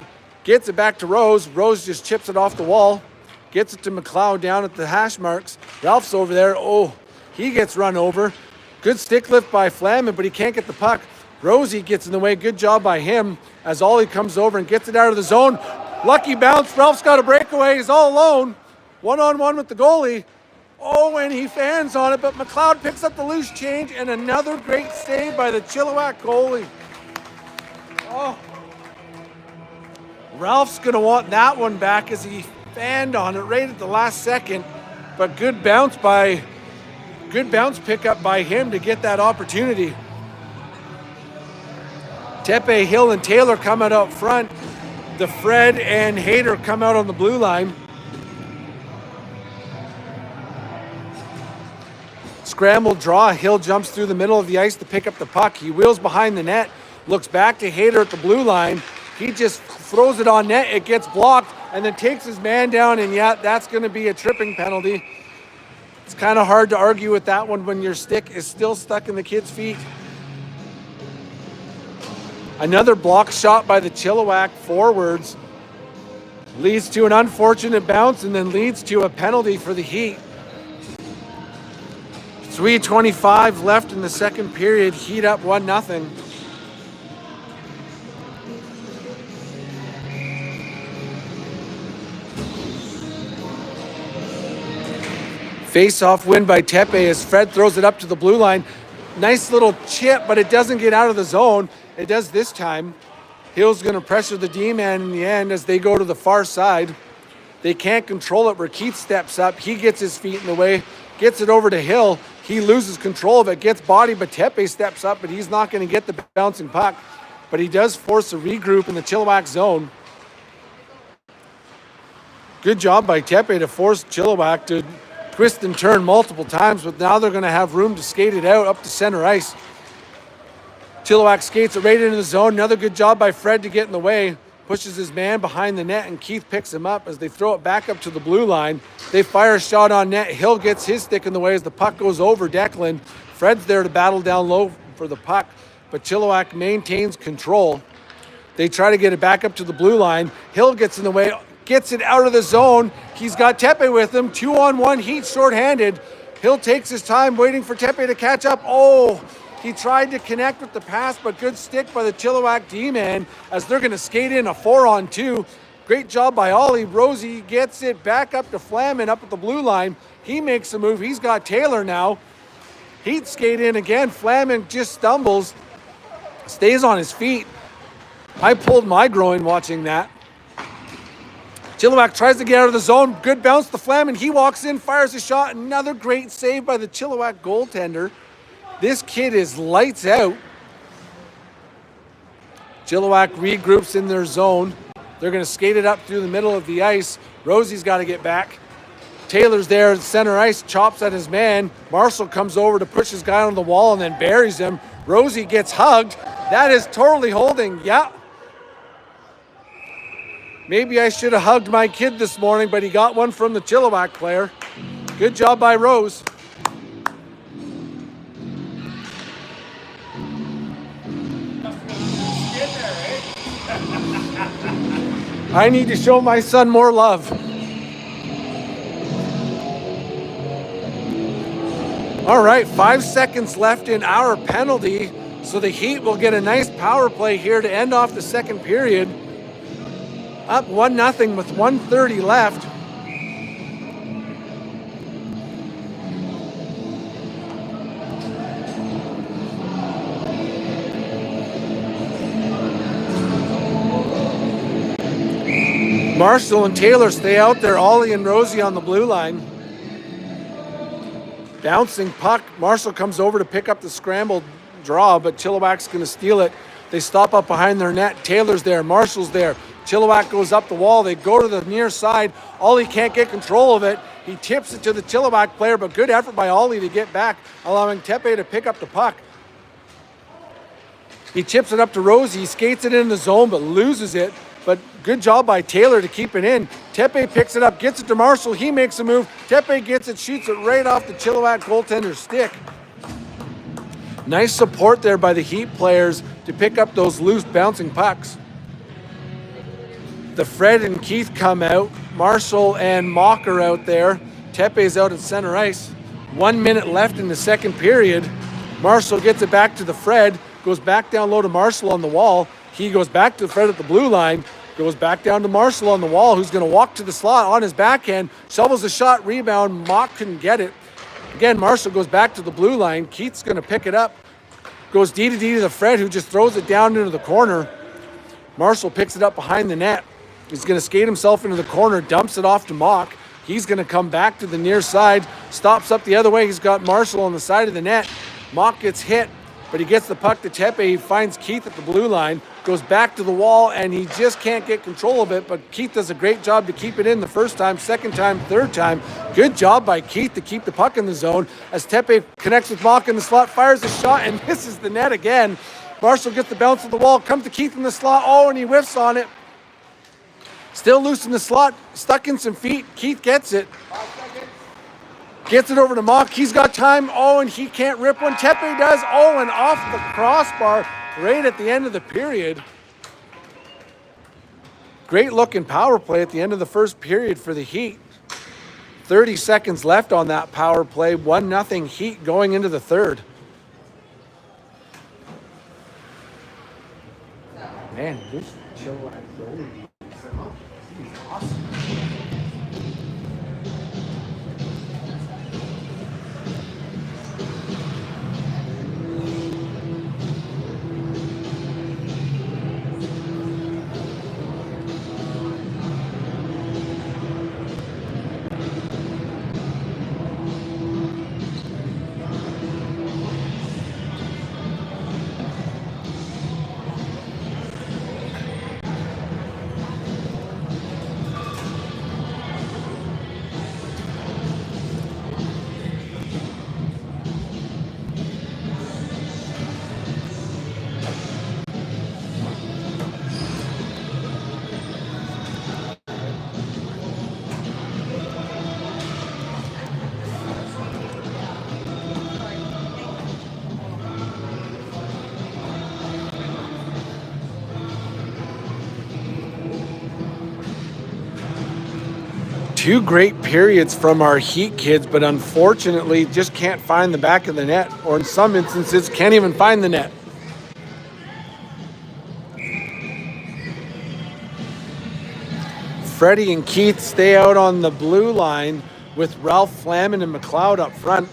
gets it back to Rose. Rose just chips it off the wall. Gets it to McLeod down at the hash marks. Ralph's over there. Oh, he gets run over. Good stick lift by Flamin, but he can't get the puck. Rosie gets in the way. Good job by him as Ollie comes over and gets it out of the zone. Lucky bounce. Ralph's got a breakaway. He's all alone. One-on-one with the goalie. Oh, and he fans on it, but McLeod picks up the loose change and another great save by the Chilliwack goalie. Oh. Ralph's going to want that one back as he fanned on it right at the last second, but good bounce pickup by him to get that opportunity. Tepe, Hill, and Taylor come out front. The Fred and Hayter come out on the blue line. Scramble draw. Hill jumps through the middle of the ice to pick up the puck. He wheels behind the net, looks back to Hayter at the blue line. He just throws it on net. It gets blocked and then takes his man down, and yeah, that's going to be a tripping penalty. It's kind of hard to argue with that one when your stick is still stuck in the kid's feet. Another block shot by the Chilliwack forwards leads to an unfortunate bounce and then leads to a penalty for the Heat. 3:25 left in the second period. Heat up 1-0. Face-off win by Tepe as Fred throws it up to the blue line. Nice little chip, but it doesn't get out of the zone. It does this time. Hill's going to pressure the D-man in the end as they go to the far side. They can't control it where Keith steps up. He gets his feet in the way, gets it over to Hill. He loses control of it, gets body, but Tepe steps up, but he's not going to get the bouncing puck. But he does force a regroup in the Chilliwack zone. Good job by Tepe to force Chilliwack to twist and turn multiple times, but now they're going to have room to skate it out up to center ice. Chilliwack skates it right into the zone. Another good job by Fred to get in the way. Pushes his man behind the net, and Keith picks him up as they throw it back up to the blue line. They fire a shot on net. Hill gets his stick in the way as the puck goes over Declan. Fred's there to battle down low for the puck, but Chilliwack maintains control. They try to get it back up to the blue line. Hill gets in the way, gets it out of the zone. He's got Tepe with him. 2-on-1 Heat shorthanded. Hill takes his time waiting for Tepe to catch up. Oh, he tried to connect with the pass, but good stick by the Chilliwack D-man as they're going to skate in a 4-on-2. Great job by Ollie. Rosie gets it back up to Flamin up at the blue line. He makes a move. He's got Taylor now. Heat skate in again. Flamin just stumbles, stays on his feet. I pulled my groin watching that. Chilliwack tries to get out of the zone. Good bounce to Flamin. He walks in, fires a shot. Another great save by the Chilliwack goaltender. This kid is lights out. Chilliwack regroups in their zone. They're going to skate it up through the middle of the ice. Rosie's got to get back. Taylor's there at center ice, chops at his man. Marshall comes over to push his guy on the wall and then buries him. Rosie gets hugged. That is totally holding. Yeah. Maybe I should have hugged my kid this morning, but he got one from the Chilliwack player. Good job by Rose. I need to show my son more love. All right, 5 seconds left in our penalty, so the Heat will get a nice power play here to end off the second period. Up 1-0 with 1:30 left. Marshall and Taylor stay out there. Ollie and Rosie on the blue line. Bouncing puck. Marshall comes over to pick up the scrambled draw, but Chilliwack's going to steal it. They stop up behind their net. Taylor's there. Marshall's there. Chilliwack goes up the wall. They go to the near side. Ollie can't get control of it. He tips it to the Chilliwack player, but good effort by Ollie to get back, allowing Tepe to pick up the puck. He chips it up to Rosie. He skates it in the zone, but loses it. But good job by Taylor to keep it in. Tepe picks it up, gets it to Marshall. He makes a move. Tepe gets it, shoots it right off the Chilliwack goaltender's stick. Nice support there by the Heat players to pick up those loose bouncing pucks. The Fred and Keith come out. Marshall and Mock are out there. Tepe's out at center ice. 1 minute left in the second period. Marshall gets it back to the Fred. Goes back down low to Marshall on the wall. He goes back to Fred at the blue line, goes back down to Marshall on the wall, who's going to walk to the slot on his backhand, shovels a shot, rebound. Mock couldn't get it. Again, Marshall goes back to the blue line. Keith's going to pick it up. Goes D to the Fred, who just throws it down into the corner. Marshall picks it up behind the net. He's going to skate himself into the corner, dumps it off to Mock. He's going to come back to the near side, stops up the other way. He's got Marshall on the side of the net. Mock gets hit, but he gets the puck to Tepe. He finds Keith at the blue line, goes back to the wall, and he just can't get control of it. But Keith does a great job to keep it in the first time, second time, third time. Good job by Keith to keep the puck in the zone as Tepe connects with Mock in the slot, fires a shot, and misses the net again. Marshall gets the bounce of the wall, comes to Keith in the slot. Oh, and he whiffs on it. Still loose in the slot, stuck in some feet. Keith gets it. Gets it over to Mock. He's got time. Oh, and he can't rip one. Tepe does. Oh, and off the crossbar right at the end of the period. Great looking power play at the end of the first period for the Heat. 30 seconds left on that power play. 1-0 Heat going into the third. Man, this Chilliwack goalie is awesome. Two great periods from our Heat kids, but unfortunately just can't find the back of the net, or in some instances can't even find the net. Freddie and Keith stay out on the blue line with Ralph Flamin and McLeod up front.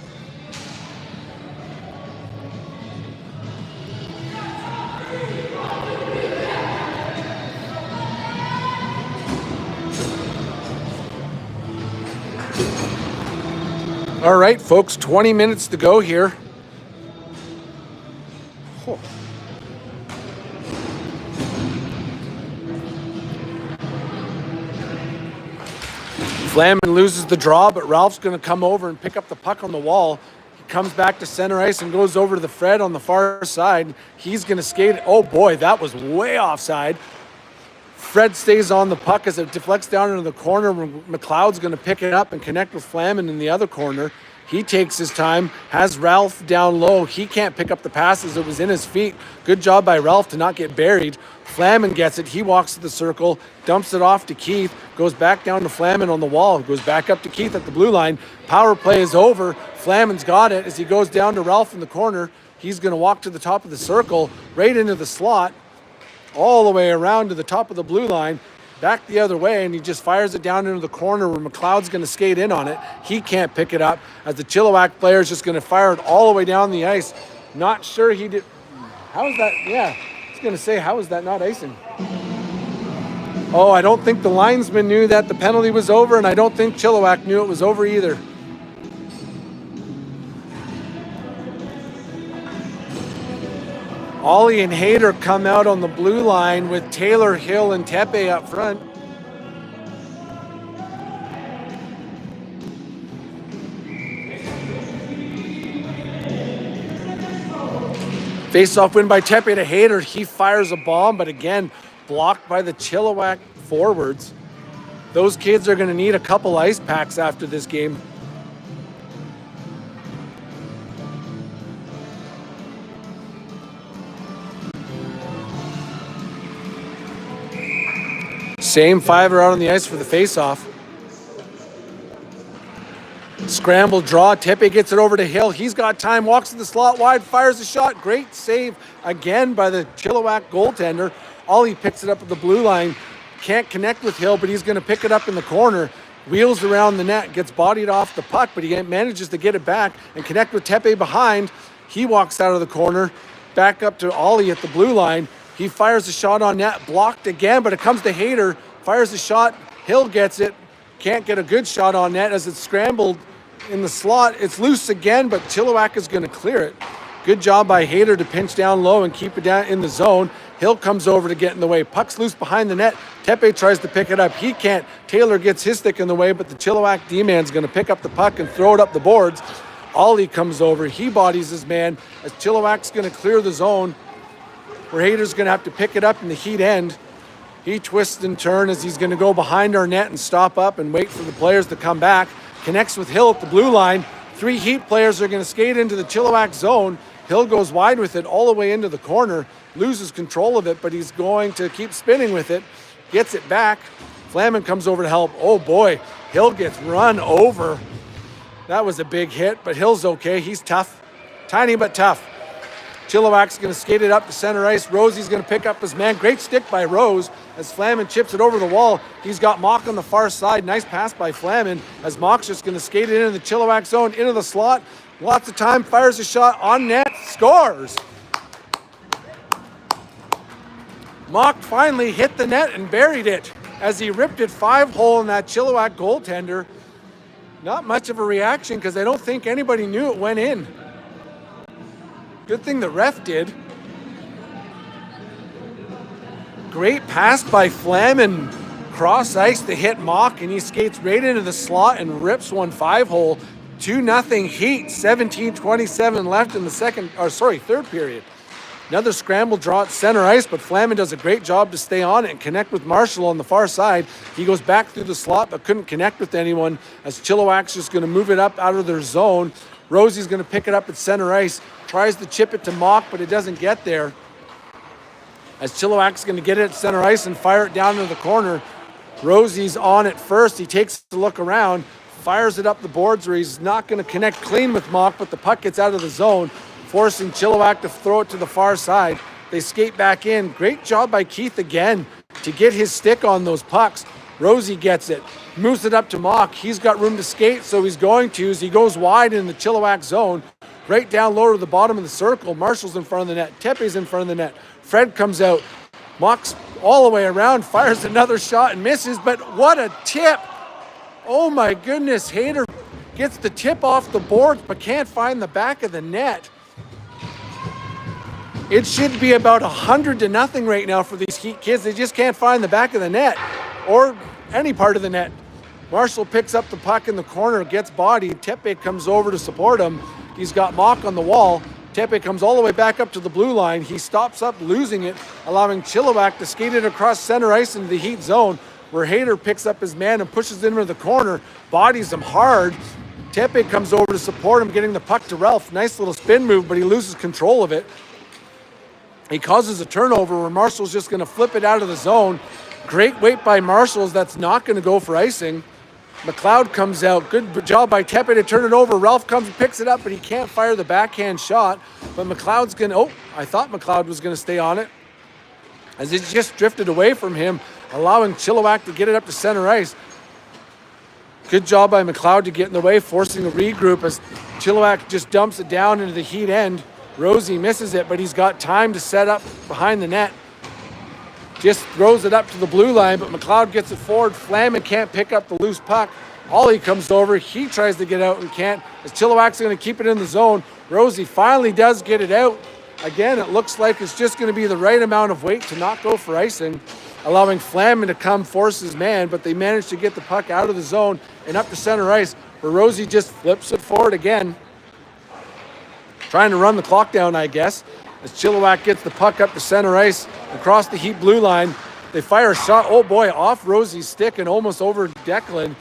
All right, folks, 20 minutes to go here. Oh. Flamin loses the draw, but Ralph's going to come over and pick up the puck on the wall. He comes back to center ice and goes over to the Fred on the far side. He's going to skate. Oh, boy, that was way offside. Fred stays on the puck as it deflects down into the corner. McLeod's going to pick it up and connect with Flamin in the other corner. He takes his time, has Ralph down low. He can't pick up the passes. It was in his feet. Good job by Ralph to not get buried. Flamin gets it. He walks to the circle, dumps it off to Keith, goes back down to Flamin on the wall, goes back up to Keith at the blue line. Power play is over. Flamin's got it as he goes down to Ralph in the corner. He's going to walk to the top of the circle, right into the slot, all the way around to the top of the blue line, back the other way, and he just fires it down into the corner where McLeod's going to skate in on it. He can't pick it up as the Chilliwack player is just going to fire it all the way down the ice. Not sure he did. How is that? Yeah, I was going to say, how is that not icing? Oh, I don't think the linesman knew that the penalty was over, and I don't think Chilliwack knew it was over either. Ollie and Hayter come out on the blue line with Taylor, Hill, and Tepe up front. Face-off win by Tepe to Hayter. He fires a bomb, but again, blocked by the Chilliwack forwards. Those kids are going to need a couple ice packs after this game. Same five are out on the ice for the face-off. Scramble draw. Tepe gets it over to Hill. He's got time, walks to the slot wide, fires a shot. Great save again by the Chilliwack goaltender. Ollie picks it up at the blue line. Can't connect with Hill, but he's going to pick it up in the corner. Wheels around the net, gets bodied off the puck, but he manages to get it back and connect with Tepe behind. He walks out of the corner, back up to Ollie at the blue line. He fires a shot on net, blocked again, but it comes to Hayter. Fires a shot, Hill gets it. Can't get a good shot on net as it's scrambled in the slot. It's loose again, but Chilliwack is going to clear it. Good job by Hayter to pinch down low and keep it down in the zone. Hill comes over to get in the way. Puck's loose behind the net. Tepe tries to pick it up. He can't. Taylor gets his stick in the way, but the Chilliwack D-man's going to pick up the puck and throw it up the boards. Ollie comes over. He bodies his man as Chilliwack's going to clear the zone, where Hayter's going to have to pick it up in the Heat end. He twists and turns as he's going to go behind our net and stop up and wait for the players to come back. Connects with Hill at the blue line. Three Heat players are going to skate into the Chilliwack zone. Hill goes wide with it all the way into the corner, loses control of it, but he's going to keep spinning with it. Gets it back, Flamin comes over to help. Oh boy, Hill gets run over. That was a big hit, but Hill's okay. He's tough. Tiny but tough. Chilliwack's going to skate it up to center ice. Rosie's going to pick up his man. Great stick by Rose as Flamin chips it over the wall. He's got Mock on the far side. Nice pass by Flamin as Mock's just going to skate it into the Chilliwack zone, into the slot. Lots of time, fires a shot on net, scores. Mock finally hit the net and buried it as he ripped it 5-hole in that Chilliwack goaltender. Not much of a reaction because I don't think anybody knew it went in. Good thing the ref did. Great pass by Flamin. Cross ice to hit Mock, and he skates right into the slot and rips one 5-hole. 2-0 Heat, 17:27 left in the third period. Another scramble draw at center ice, but Flamin does a great job to stay on it and connect with Marshall on the far side. He goes back through the slot, but couldn't connect with anyone as Chilliwack's just going to move it up out of their zone. Rosie's going to pick it up at center ice, tries to chip it to Mock, but it doesn't get there. As Chilliwack's going to get it at center ice and fire it down into the corner. Rosie's on it first. He takes a look around, fires it up the boards where he's not going to connect clean with Mock, but the puck gets out of the zone, forcing Chilliwack to throw it to the far side. They skate back in. Great job by Keith again to get his stick on those pucks. Rosie gets it, moves it up to Mock. He's got room to skate, so he's going to as he goes wide in the Chilliwack zone. Right down low to the bottom of the circle. Marshall's in front of the net. Tepe's in front of the net. Fred comes out. Mock's all the way around, fires another shot and misses, but what a tip. Oh my goodness, Hayter gets the tip off the boards but can't find the back of the net. It should be about 100-0 right now for these Heat kids. They just can't find the back of the net or any part of the net. Marshall picks up the puck in the corner, gets bodied. Tepe comes over to support him. He's got Mock on the wall. Tepe comes all the way back up to the blue line. He stops up, losing it, allowing Chilliwack to skate it across center ice into the Heat zone, where Hayter picks up his man and pushes it into the corner, bodies him hard. Tepe comes over to support him, getting the puck to Ralph. Nice little spin move, but he loses control of it. He causes a turnover where Marshall's just going to flip it out of the zone. Great weight by Marshall's. That's not going to go for icing. McLeod comes out. Good job by Tepe to turn it over. Ralph comes and picks it up, but he can't fire the backhand shot. But McLeod's going to... Oh, I thought McLeod was going to stay on it, as it just drifted away from him, allowing Chilliwack to get it up to center ice. Good job by McLeod to get in the way, forcing a regroup as Chilliwack just dumps it down into the Heat end. Rosie misses it, but he's got time to set up behind the net. Just throws it up to the blue line, but McLeod gets it forward. Flamin can't pick up the loose puck. Ollie comes over. He tries to get out and can't, as Chilliwack's going to keep it in the zone. Rosie finally does get it out. Again, it looks like it's just going to be the right amount of weight to not go for icing, allowing Flamin to come force his man, but they manage to get the puck out of the zone and up to center ice, where Rosie just flips it forward again. Trying to run the clock down, I guess, as Chilliwack gets the puck up to center ice across the Heat blue line. They fire a shot, oh boy, off Rosie's stick and almost over Declan.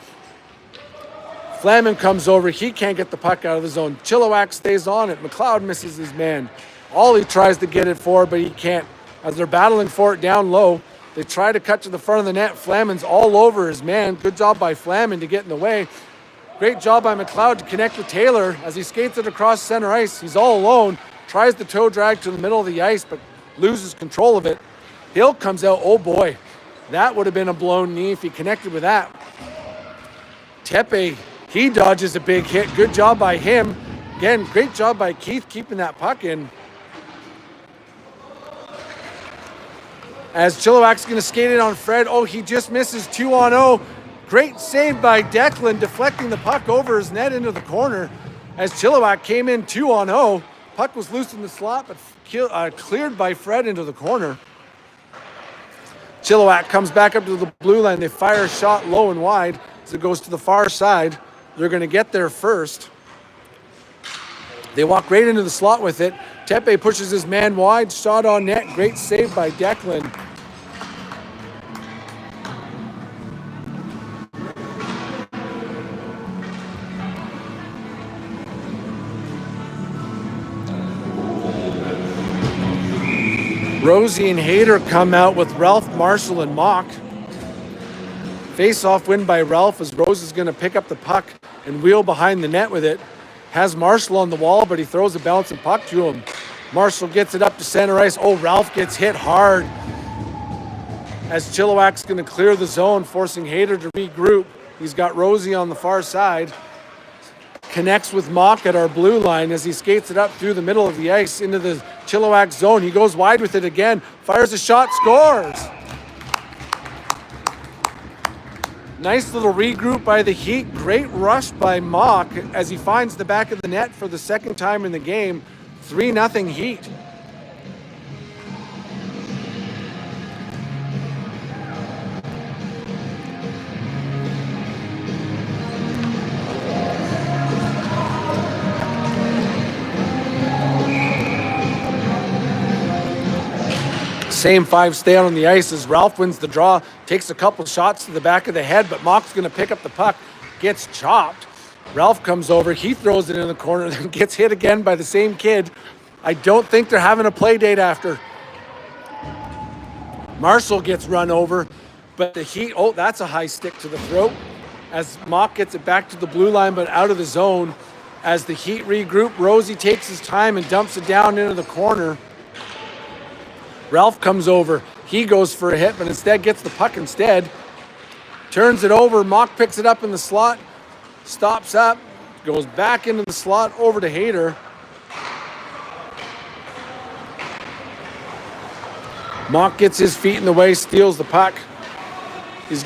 Flamin comes over. He can't get the puck out of the zone. Chilliwack stays on it. McLeod misses his man. Ollie tries to get it forward, but he can't. As they're battling for it down low, they try to cut to the front of the net. Flamin's all over his man. Good job by Flamin to get in the way. Great job by McLeod to connect with Taylor as he skates it across center ice. He's all alone, tries the toe drag to the middle of the ice, but loses control of it. Hill comes out. Oh boy, that would have been a blown knee if he connected with that. Tepe, he dodges a big hit. Good job by him. Again, great job by Keith keeping that puck in. As Chilliwack's going to skate it on Fred. Oh, he just misses 2-on-0. Great save by Declan, deflecting the puck over his net into the corner. As Chilliwack came in 2-on-0. Puck was loose in the slot, but cleared by Fred into the corner. Chilliwack comes back up to the blue line. They fire a shot low and wide as it goes to the far side. They're going to get there first. They walk right into the slot with it. Tepe pushes his man wide, shot on net. Great save by Declan. Rosie and Hayter come out with Ralph, Marshall, and Mock. Face-off win by Ralph as Rose is going to pick up the puck and wheel behind the net with it. Has Marshall on the wall, but he throws a bouncing puck to him. Marshall gets it up to center ice. Oh, Ralph gets hit hard as Chilliwack's going to clear the zone, forcing Hayter to regroup. He's got Rosie on the far side. Connects with Mock at our blue line as he skates it up through the middle of the ice into the Chilliwack zone. He goes wide with it again, fires a shot, scores! Nice little regroup by the Heat. Great rush by Mock as he finds the back of the net for the second time in the game. 3-0 Heat. Same five stay out on the ice as Ralph wins the draw, takes a couple shots to the back of the head, but Mock's going to pick up the puck, gets chopped. Ralph comes over, he throws it in the corner, then gets hit again by the same kid. I don't think they're having a play date after. Marshall gets run over, but the Heat, oh, that's a high stick to the throat as Mock gets it back to the blue line, but out of the zone. As the Heat regroup, Rosie takes his time and dumps it down into the corner. Ralph comes over. He goes for a hit, but instead gets the puck instead. Turns it over. Mock picks it up in the slot. Stops up. Goes back into the slot over to Hayter. Mock gets his feet in the way, steals the puck. He's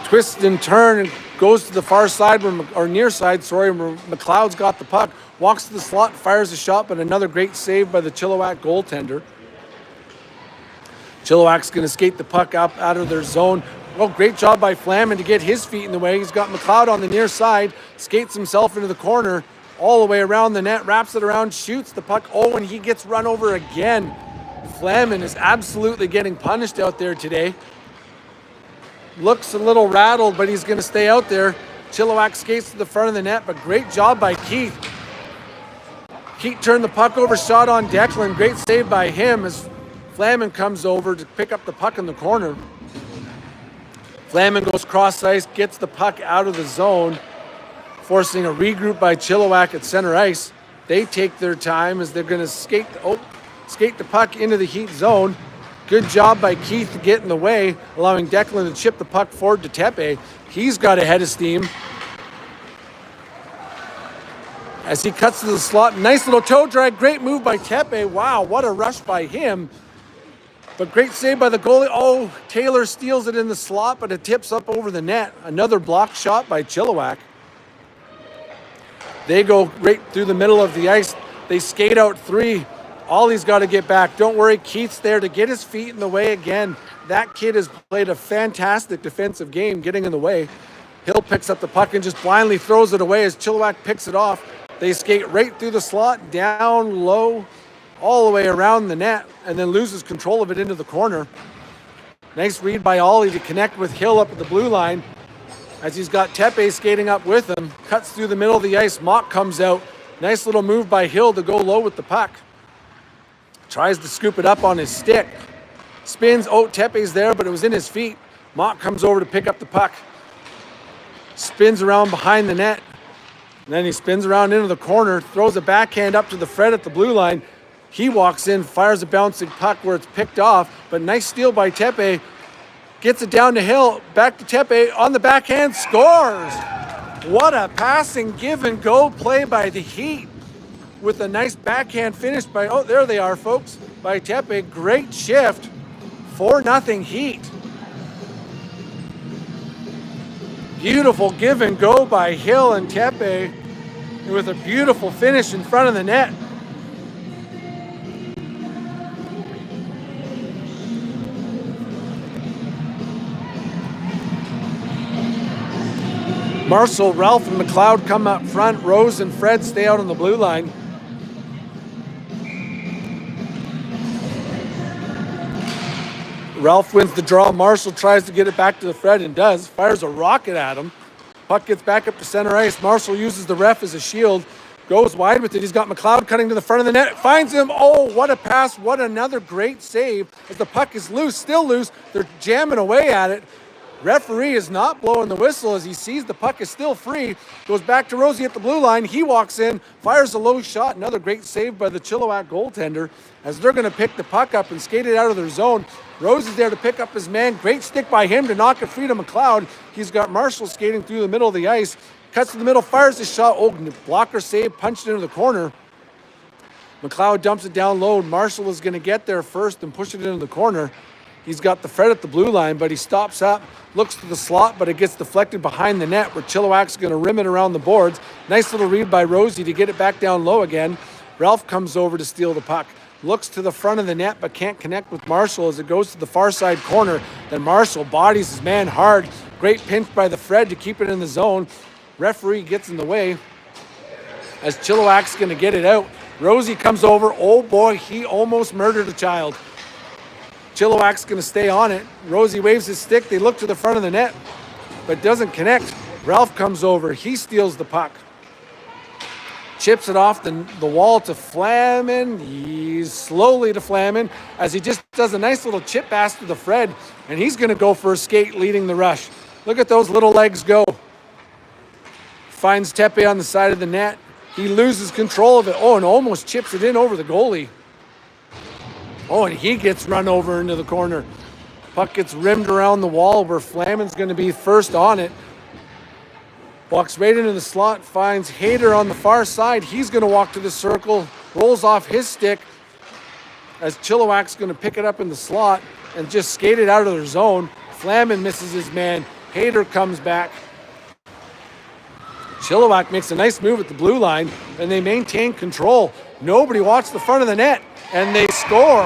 twisted and turned and goes to the far side, or near side, where McLeod's got the puck. Walks to the slot, fires a shot, but another great save by the Chilliwack goaltender. Chilliwack's going to skate the puck up out of their zone. Well, great job by Flamin to get his feet in the way. He's got McLeod on the near side, skates himself into the corner, all the way around the net, wraps it around, shoots the puck. Oh, and he gets run over again. Flamin is absolutely getting punished out there today. Looks a little rattled, but he's going to stay out there. Chilliwack skates to the front of the net, but great job by Keith. Keith turned the puck over, shot on Declan. Great save by him as Flamin comes over to pick up the puck in the corner. Flamin goes cross ice, gets the puck out of the zone, forcing a regroup by Chilliwack at center ice. They take their time as they're going to skate the puck into the Heat zone. Good job by Keith to get in the way, allowing Declan to chip the puck forward to Tepe. He's got a head of steam as he cuts to the slot. Nice little toe drag. Great move by Tepe. Wow, what a rush by him. But great save by the goalie. Oh, Taylor steals it in the slot, but it tips up over the net. Another block shot by Chilliwack. They go right through the middle of the ice. They skate out three. Ollie's got to get back. Don't worry, Keith's there to get his feet in the way again. That kid has played a fantastic defensive game getting in the way. Hill picks up the puck and just blindly throws it away as Chilliwack picks it off. They skate right through the slot, down low, all the way around the net, and then loses control of it into the corner. Nice read by Ollie to connect with Hill up at the blue line as he's got Tepe skating up with him. Cuts through the middle of the ice. Mock comes out. Nice little move by Hill to go low with the puck. Tries to scoop it up on his stick. Spins. Oh, Tepe's there, but it was in his feet. Mock comes over to pick up the puck. Spins around behind the net. And then he spins around into the corner, throws a backhand up to the Fred at the blue line. He walks in, fires a bouncing puck where it's picked off, but nice steal by Tepe. Gets it down to Hill, back to Tepe, on the backhand, scores! What a passing give and go play by the Heat with a nice backhand finish by, oh, there they are, folks, by Tepe. Great shift, 4-0 Heat. Beautiful give and go by Hill and Tepe with a beautiful finish in front of the net. Marshall, Ralph, and McLeod come up front. Rose and Fred stay out on the blue line. Ralph wins the draw. Marshall tries to get it back to the Fred and does. Fires a rocket at him. Puck gets back up to center ice. Marshall uses the ref as a shield. Goes wide with it. He's got McLeod cutting to the front of the net. Finds him. Oh, what a pass. What another great save. As the puck is loose, still loose. They're jamming away at it. Referee is not blowing the whistle as he sees the puck is still free. Goes back to Rosie at the blue line. He walks in, fires a low shot. Another great save by the Chilliwack goaltender as they're going to pick the puck up and skate it out of their zone. Rosie's there to pick up his man. Great stick by him to knock it free to McLeod. He's got Marshall skating through the middle of the ice. Cuts to the middle, fires the shot. Oh, blocker save, punched into the corner. McLeod dumps it down low. Marshall is going to get there first and push it into the corner. He's got the Fred at the blue line, but he stops up, looks to the slot, but it gets deflected behind the net where Chilliwack's going to rim it around the boards. Nice little read by Rosie to get it back down low again. Ralph comes over to steal the puck. Looks to the front of the net, but can't connect with Marshall as it goes to the far side corner. Then Marshall bodies his man hard. Great pinch by the Fred to keep it in the zone. Referee gets in the way as Chilliwack's going to get it out. Rosie comes over. Oh boy, he almost murdered a child. Chilliwack's going to stay on it. Rosie waves his stick. They look to the front of the net, but doesn't connect. Ralph comes over. He steals the puck. Chips it off the wall to Flamin. He's slowly to Flamin as he just does a nice little chip pass to the Fred, and he's going to go for a skate leading the rush. Look at those little legs go. Finds Tepe on the side of the net. He loses control of it. Oh, and almost chips it in over the goalie. Oh, and he gets run over into the corner. Puck gets rimmed around the wall where Flamin's going to be first on it. Walks right into the slot, finds Hayter on the far side. He's going to walk to the circle, rolls off his stick as Chilliwack's going to pick it up in the slot and just skate it out of their zone. Flamin misses his man. Hayter comes back. Chilliwack makes a nice move at the blue line, and they maintain control. Nobody watched the front of the net, and they score.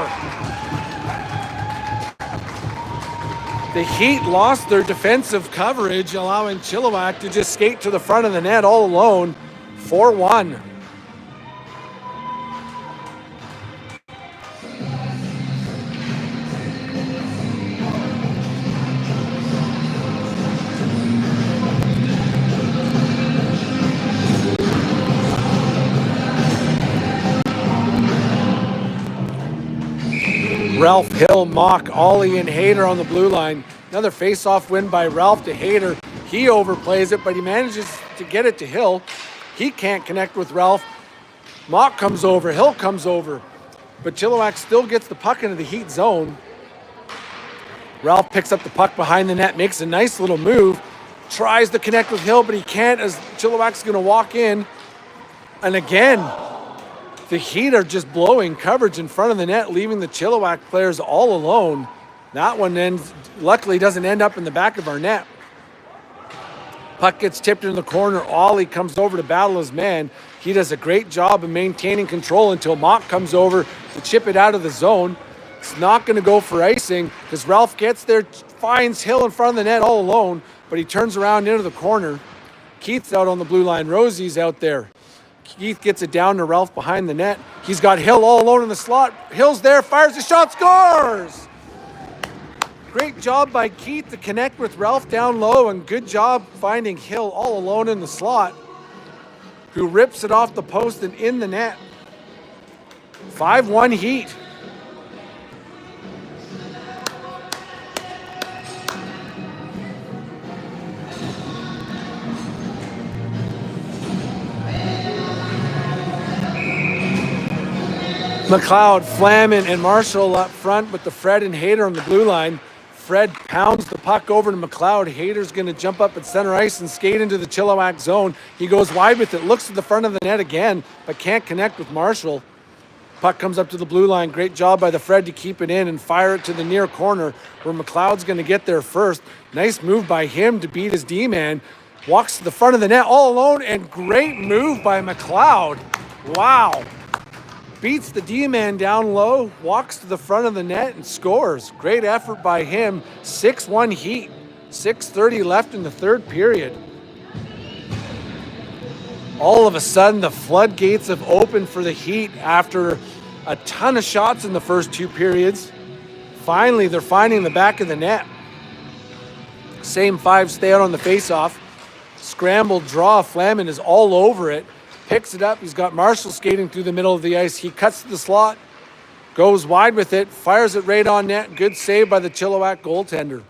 The Heat lost their defensive coverage, allowing Chilliwack to just skate to the front of the net all alone. 4-1. Ralph, Hill, Mock, Ollie, and Hayter on the blue line. Another face-off win by Ralph to Hayter. He overplays it, but he manages to get it to Hill. He can't connect with Ralph. Mock comes over, Hill comes over, but Chilliwack still gets the puck into the Heat zone. Ralph picks up the puck behind the net, makes a nice little move, tries to connect with Hill, but he can't as Chilliwack's going to walk in. And again, the Heat are just blowing coverage in front of the net, leaving the Chilliwack players all alone. That one luckily doesn't end up in the back of our net. Puck gets tipped in the corner. Ollie comes over to battle his man. He does a great job of maintaining control until Mock comes over to chip it out of the zone. It's not going to go for icing because Ralph gets there, finds Hill in front of the net all alone, but he turns around into the corner. Keith's out on the blue line. Rosie's out there. Keith gets it down to Ralph behind the net. He's got Hill all alone in the slot. Hill's there, fires the shot, scores! Great job by Keith to connect with Ralph down low, and good job finding Hill all alone in the slot, who rips it off the post and in the net. 5-1 Heat. McLeod, Flamin, and Marshall up front with the Fred and Hayter on the blue line. Fred pounds the puck over to McLeod. Hayter's going to jump up at center ice and skate into the Chilliwack zone. He goes wide with it, looks to the front of the net again, but can't connect with Marshall. Puck comes up to the blue line. Great job by the Fred to keep it in and fire it to the near corner where McLeod's going to get there first. Nice move by him to beat his D-man. Walks to the front of the net all alone, and great move by McLeod. Wow. Beats the D-man down low, walks to the front of the net and scores. Great effort by him. 6-1 Heat. 6:30 left in the third period. All of a sudden, the floodgates have opened for the Heat after a ton of shots in the first two periods. Finally, they're finding the back of the net. Same five stay out on the faceoff. Scrambled draw. Flamin is all over it. Picks it up. He's got Marshall skating through the middle of the ice. He cuts to the slot, goes wide with it, fires it right on net. Good save by the Chilliwack goaltender.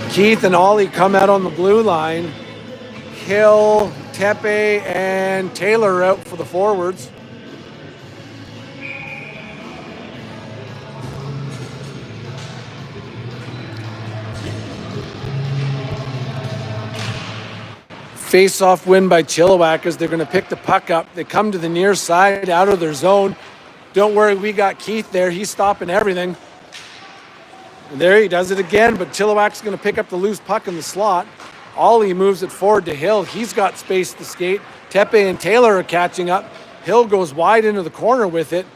Keith and Ollie come out on the blue line. Hill, Tepe, and Taylor are out for the forwards. Face-off win by Chilliwack as they're going to pick the puck up. They come to the near side, out of their zone. Don't worry, we got Keith there. He's stopping everything. And there he does it again, but Chilliwack's going to pick up the loose puck in the slot. Ollie moves it forward to Hill. He's got space to skate. Tepe and Taylor are catching up. Hill goes wide into the corner with it.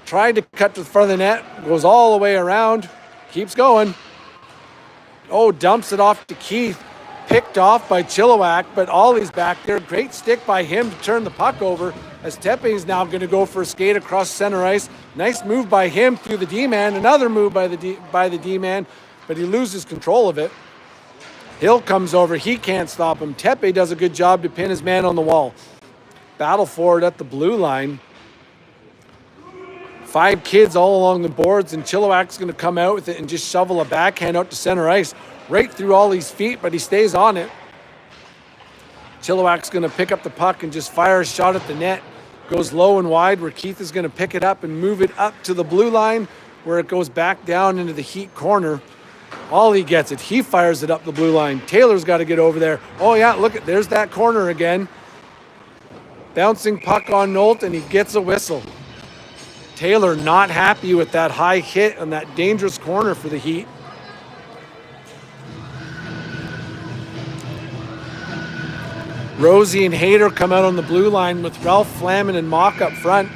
Tried to cut to the front of the net. Goes all the way around. Keeps going. Oh, dumps it off to Keith. Picked off by Chilliwack, but Ollie's back there. Great stick by him to turn the puck over as Tepe is now going to go for a skate across center ice. Nice move by him through the D-man. Another move by the D-man, but he loses control of it. Hill comes over. He can't stop him. Tepe does a good job to pin his man on the wall. Battle forward at the blue line. 5 kids all along the boards, and Chilliwack's going to come out with it and just shovel a backhand out to center ice. Right through Ollie's feet, but he stays on it. Chilliwack's going to pick up the puck and just fire a shot at the net. Goes low and wide where Keith is going to pick it up and move it up to the blue line where it goes back down into the Heat corner. Ollie gets it. He fires it up the blue line. Taylor's got to get over there. Oh, yeah, look, there's that corner again. Bouncing puck on Nolt, and he gets a whistle. Taylor not happy with that high hit and that dangerous corner for the Heat. Rosie and Hayter come out on the blue line with Ralph Flamin and Mock up front.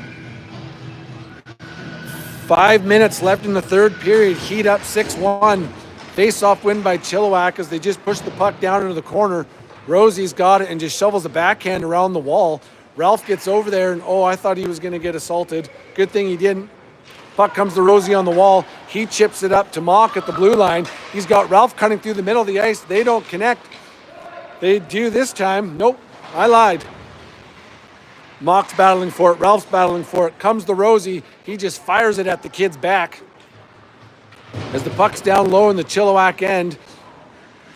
5 minutes left in the third period. Heat up 6-1. Face-off win by Chilliwack as they just push the puck down into the corner. Rosie's got it and just shovels a backhand around the wall. Ralph gets over there and, I thought he was going to get assaulted. Good thing he didn't. Puck comes to Rosie on the wall. He chips it up to Mock at the blue line. He's got Ralph cutting through the middle of the ice. They don't connect. They do this time. Nope, I lied. Mock's battling for it. Ralph's battling for it. Comes to Rosie. He just fires it at the kid's back. As the puck's down low in the Chilliwack end,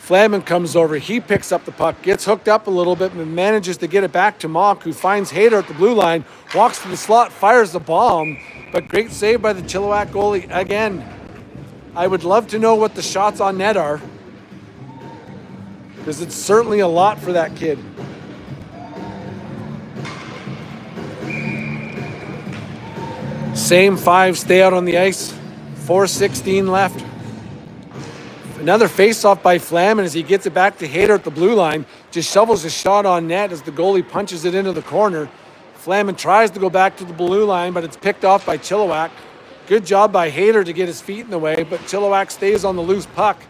Flamin comes over. He picks up the puck, gets hooked up a little bit, and manages to get it back to Mock, who finds Hayter at the blue line, walks to the slot, fires the bomb. But great save by the Chilliwack goalie again. I would love to know what the shots on net are, because it's certainly a lot for that kid. Same 5 stay out on the ice. 4:16 left. Another face-off by Flamin as he gets it back to Hayter at the blue line. Just shovels a shot on net as the goalie punches it into the corner. Flamin tries to go back to the blue line, but it's picked off by Chilliwack. Good job by Hayter to get his feet in the way, but Chilliwack stays on the loose puck.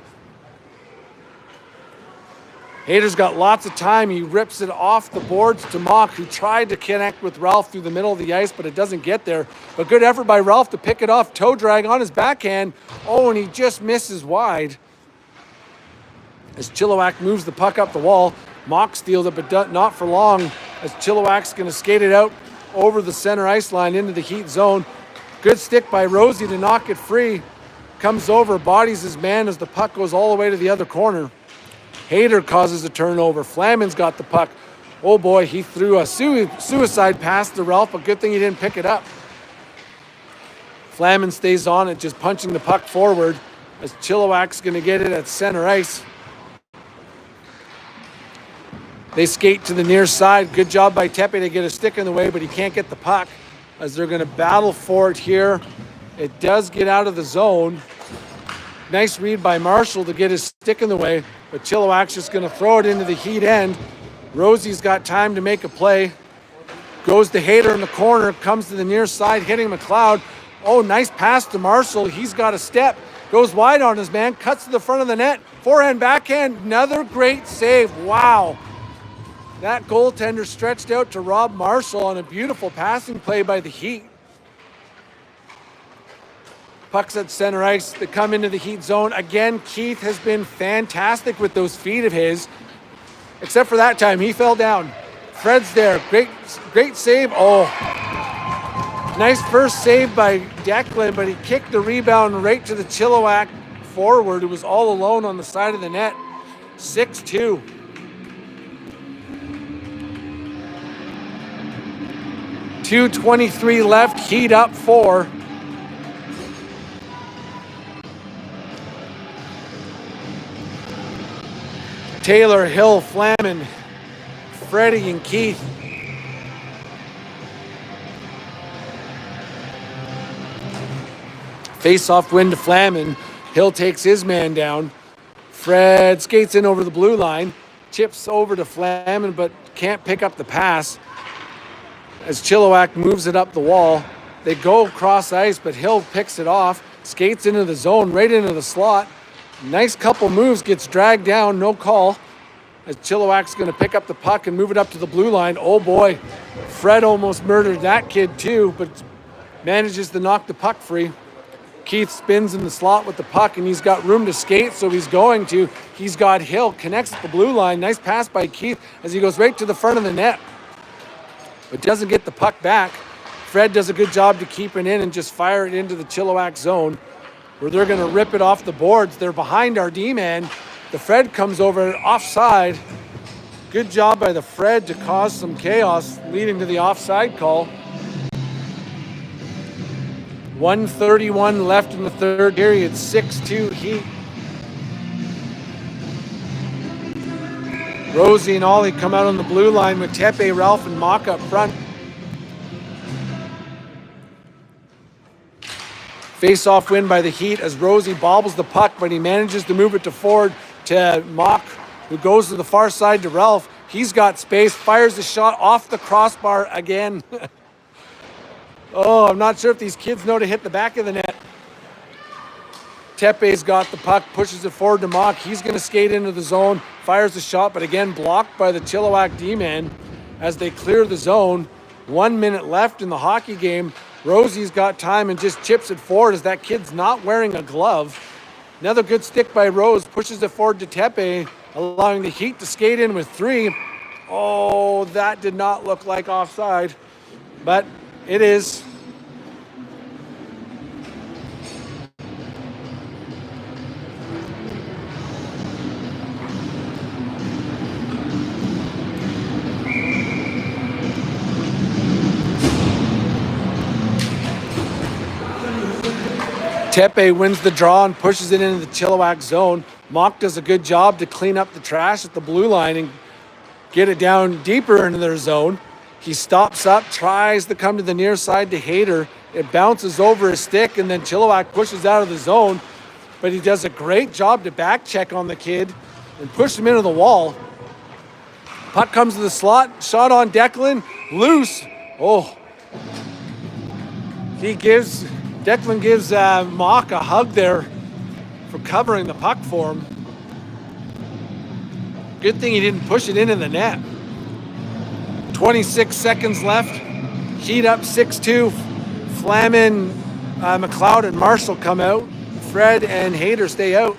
Hayter's got lots of time. He rips it off the boards to Mock, who tried to connect with Ralph through the middle of the ice, but it doesn't get there. But good effort by Ralph to pick it off. Toe drag on his backhand. And he just misses wide. As Chilliwack moves the puck up the wall, Mock steals it, but not for long, as Chilliwack's going to skate it out over the center ice line into the Heat zone. Good stick by Rosie to knock it free. Comes over, bodies his man as the puck goes all the way to the other corner. Hayter causes a turnover. Flamin's got the puck. Oh boy, he threw a suicide pass to Ralph, but good thing he didn't pick it up. Flamin stays on it, just punching the puck forward as Chilliwack's going to get it at center ice. They skate to the near side. Good job by Tepe to get a stick in the way, but he can't get the puck as they're going to battle for it here. It does get out of the zone. Nice read by Marshall to get his stick in the way, but Chilliwack's just going to throw it into the Heat end. Rosie's got time to make a play. Goes to Hayter in the corner, comes to the near side, hitting McLeod. Nice pass to Marshall. He's got a step. Goes wide on his man, cuts to the front of the net. Forehand, backhand, another great save. Wow. That goaltender stretched out to Rob Marshall on a beautiful passing play by the Heat. Puck's at center ice. They come into the Heat zone. Again, Keith has been fantastic with those feet of his. Except for that time, he fell down. Fred's there. Great save. Nice first save by Declan, but he kicked the rebound right to the Chilliwack forward who was all alone on the side of the net. 6-2. .223 left, Heat up 4. Taylor, Hill, Flamin, Freddie, and Keith. Face-off win to Flamin. Hill takes his man down. Fred skates in over the blue line. Chips over to Flamin, but can't pick up the pass. As Chilliwack moves it up the wall, they go across ice, but Hill picks it off, skates into the zone, right into the slot. Nice couple moves, gets dragged down, no call. As Chilliwack's going to pick up the puck and move it up to the blue line. Oh boy, Fred almost murdered that kid too, but manages to knock the puck free. Keith spins in the slot with the puck, and he's got room to skate, so he's going to. He's got Hill, connects at the blue line. Nice pass by Keith as he goes right to the front of the net, but doesn't get the puck back. Fred does a good job to keep it in and just fire it into the Chilliwack zone, where they're going to rip it off the boards. They're behind our D-man. The Fred comes over offside. Good job by the Fred to cause some chaos, leading to the offside call. 1:31 left in the third period, 6-2 Heat. Rosie and Ollie come out on the blue line with Tepe, Ralph, and Mock up front. Face-off win by the Heat as Rosie bobbles the puck, but he manages to move it to forward to Mock, who goes to the far side to Ralph. He's got space, fires the shot off the crossbar again. Oh, I'm not sure if these kids know to hit the back of the net. Tepe's got the puck, pushes it forward to Mock. He's going to skate into the zone, fires the shot, but again blocked by the Chilliwack D-man as they clear the zone. 1 minute left in the hockey game. Rosie's got time and just chips it forward as that kid's not wearing a glove. Another good stick by Rose, pushes it forward to Tepe, allowing the Heat to skate in with 3. Oh, that did not look like offside, but it is. Tepe wins the draw and pushes it into the Chilliwack zone. Mock does a good job to clean up the trash at the blue line and get it down deeper into their zone. He stops up, tries to come to the near side to Hayter. It bounces over his stick, and then Chilliwack pushes out of the zone. But he does a great job to back check on the kid and push him into the wall. Puck comes to the slot, shot on Declan, loose. Oh. Declan gives Mock a hug there for covering the puck for him. Good thing he didn't push it into the net. 26 seconds left. Heat up 6-2. Flamin, McLeod, and Marshall come out. Fred and Hayter stay out.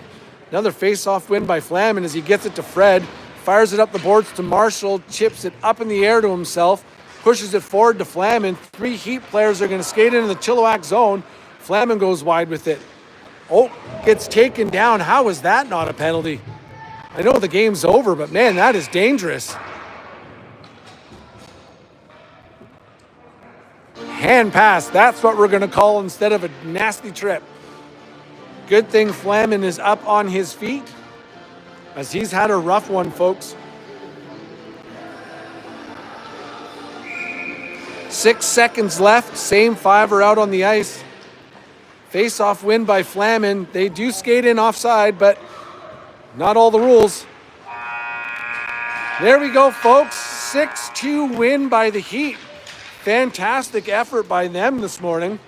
Another face-off win by Flamin as he gets it to Fred. Fires it up the boards to Marshall. Chips it up in the air to himself. Pushes it forward to Flamin. 3 Heat players are going to skate into the Chilliwack zone. Flamin goes wide with it. Oh, gets taken down. How is that not a penalty? I know the game's over, but man, that is dangerous. Hand pass, that's what we're going to call instead of a nasty trip. Good thing Flamin is up on his feet, as he's had a rough one, folks. 6 seconds left, same 5 are out on the ice. Face-off win by Flamin. They do skate in offside, but not all the rules. There we go, folks. 6-2 win by the Heat. Fantastic effort by them this morning.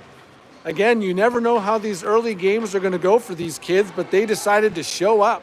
Again, you never know how these early games are going to go for these kids, but they decided to show up.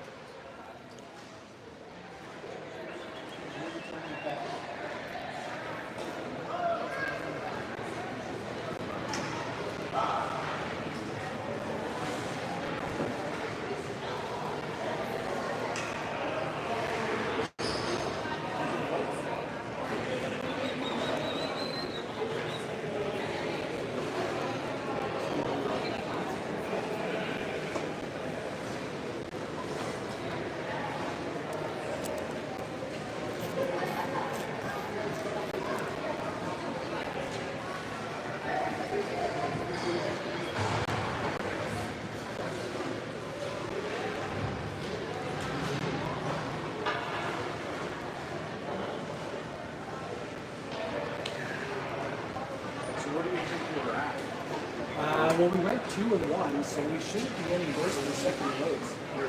Well, we went 2-1, so we shouldn't be getting worse in the second place. Here.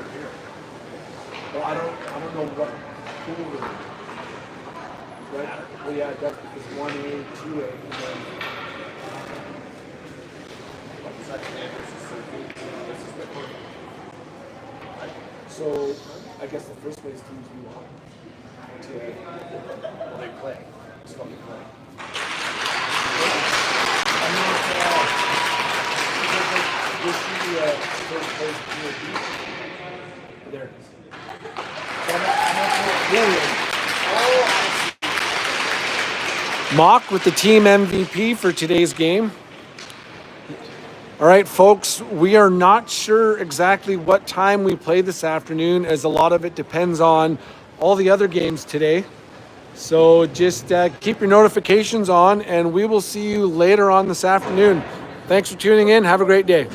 Well, I don't know what pool we're in. Right? Well, yeah, that's because 1A, 2A, and then. So, I guess the first place teams move on. Well, they play. It's called they play. I'm not. This is the first place team. There it is. Mock with the team MVP for today's game. All right, folks, we are not sure exactly what time we play this afternoon, as a lot of it depends on all the other games today. So just keep your notifications on, and we will see you later on this afternoon. Thanks for tuning in. Have a great day.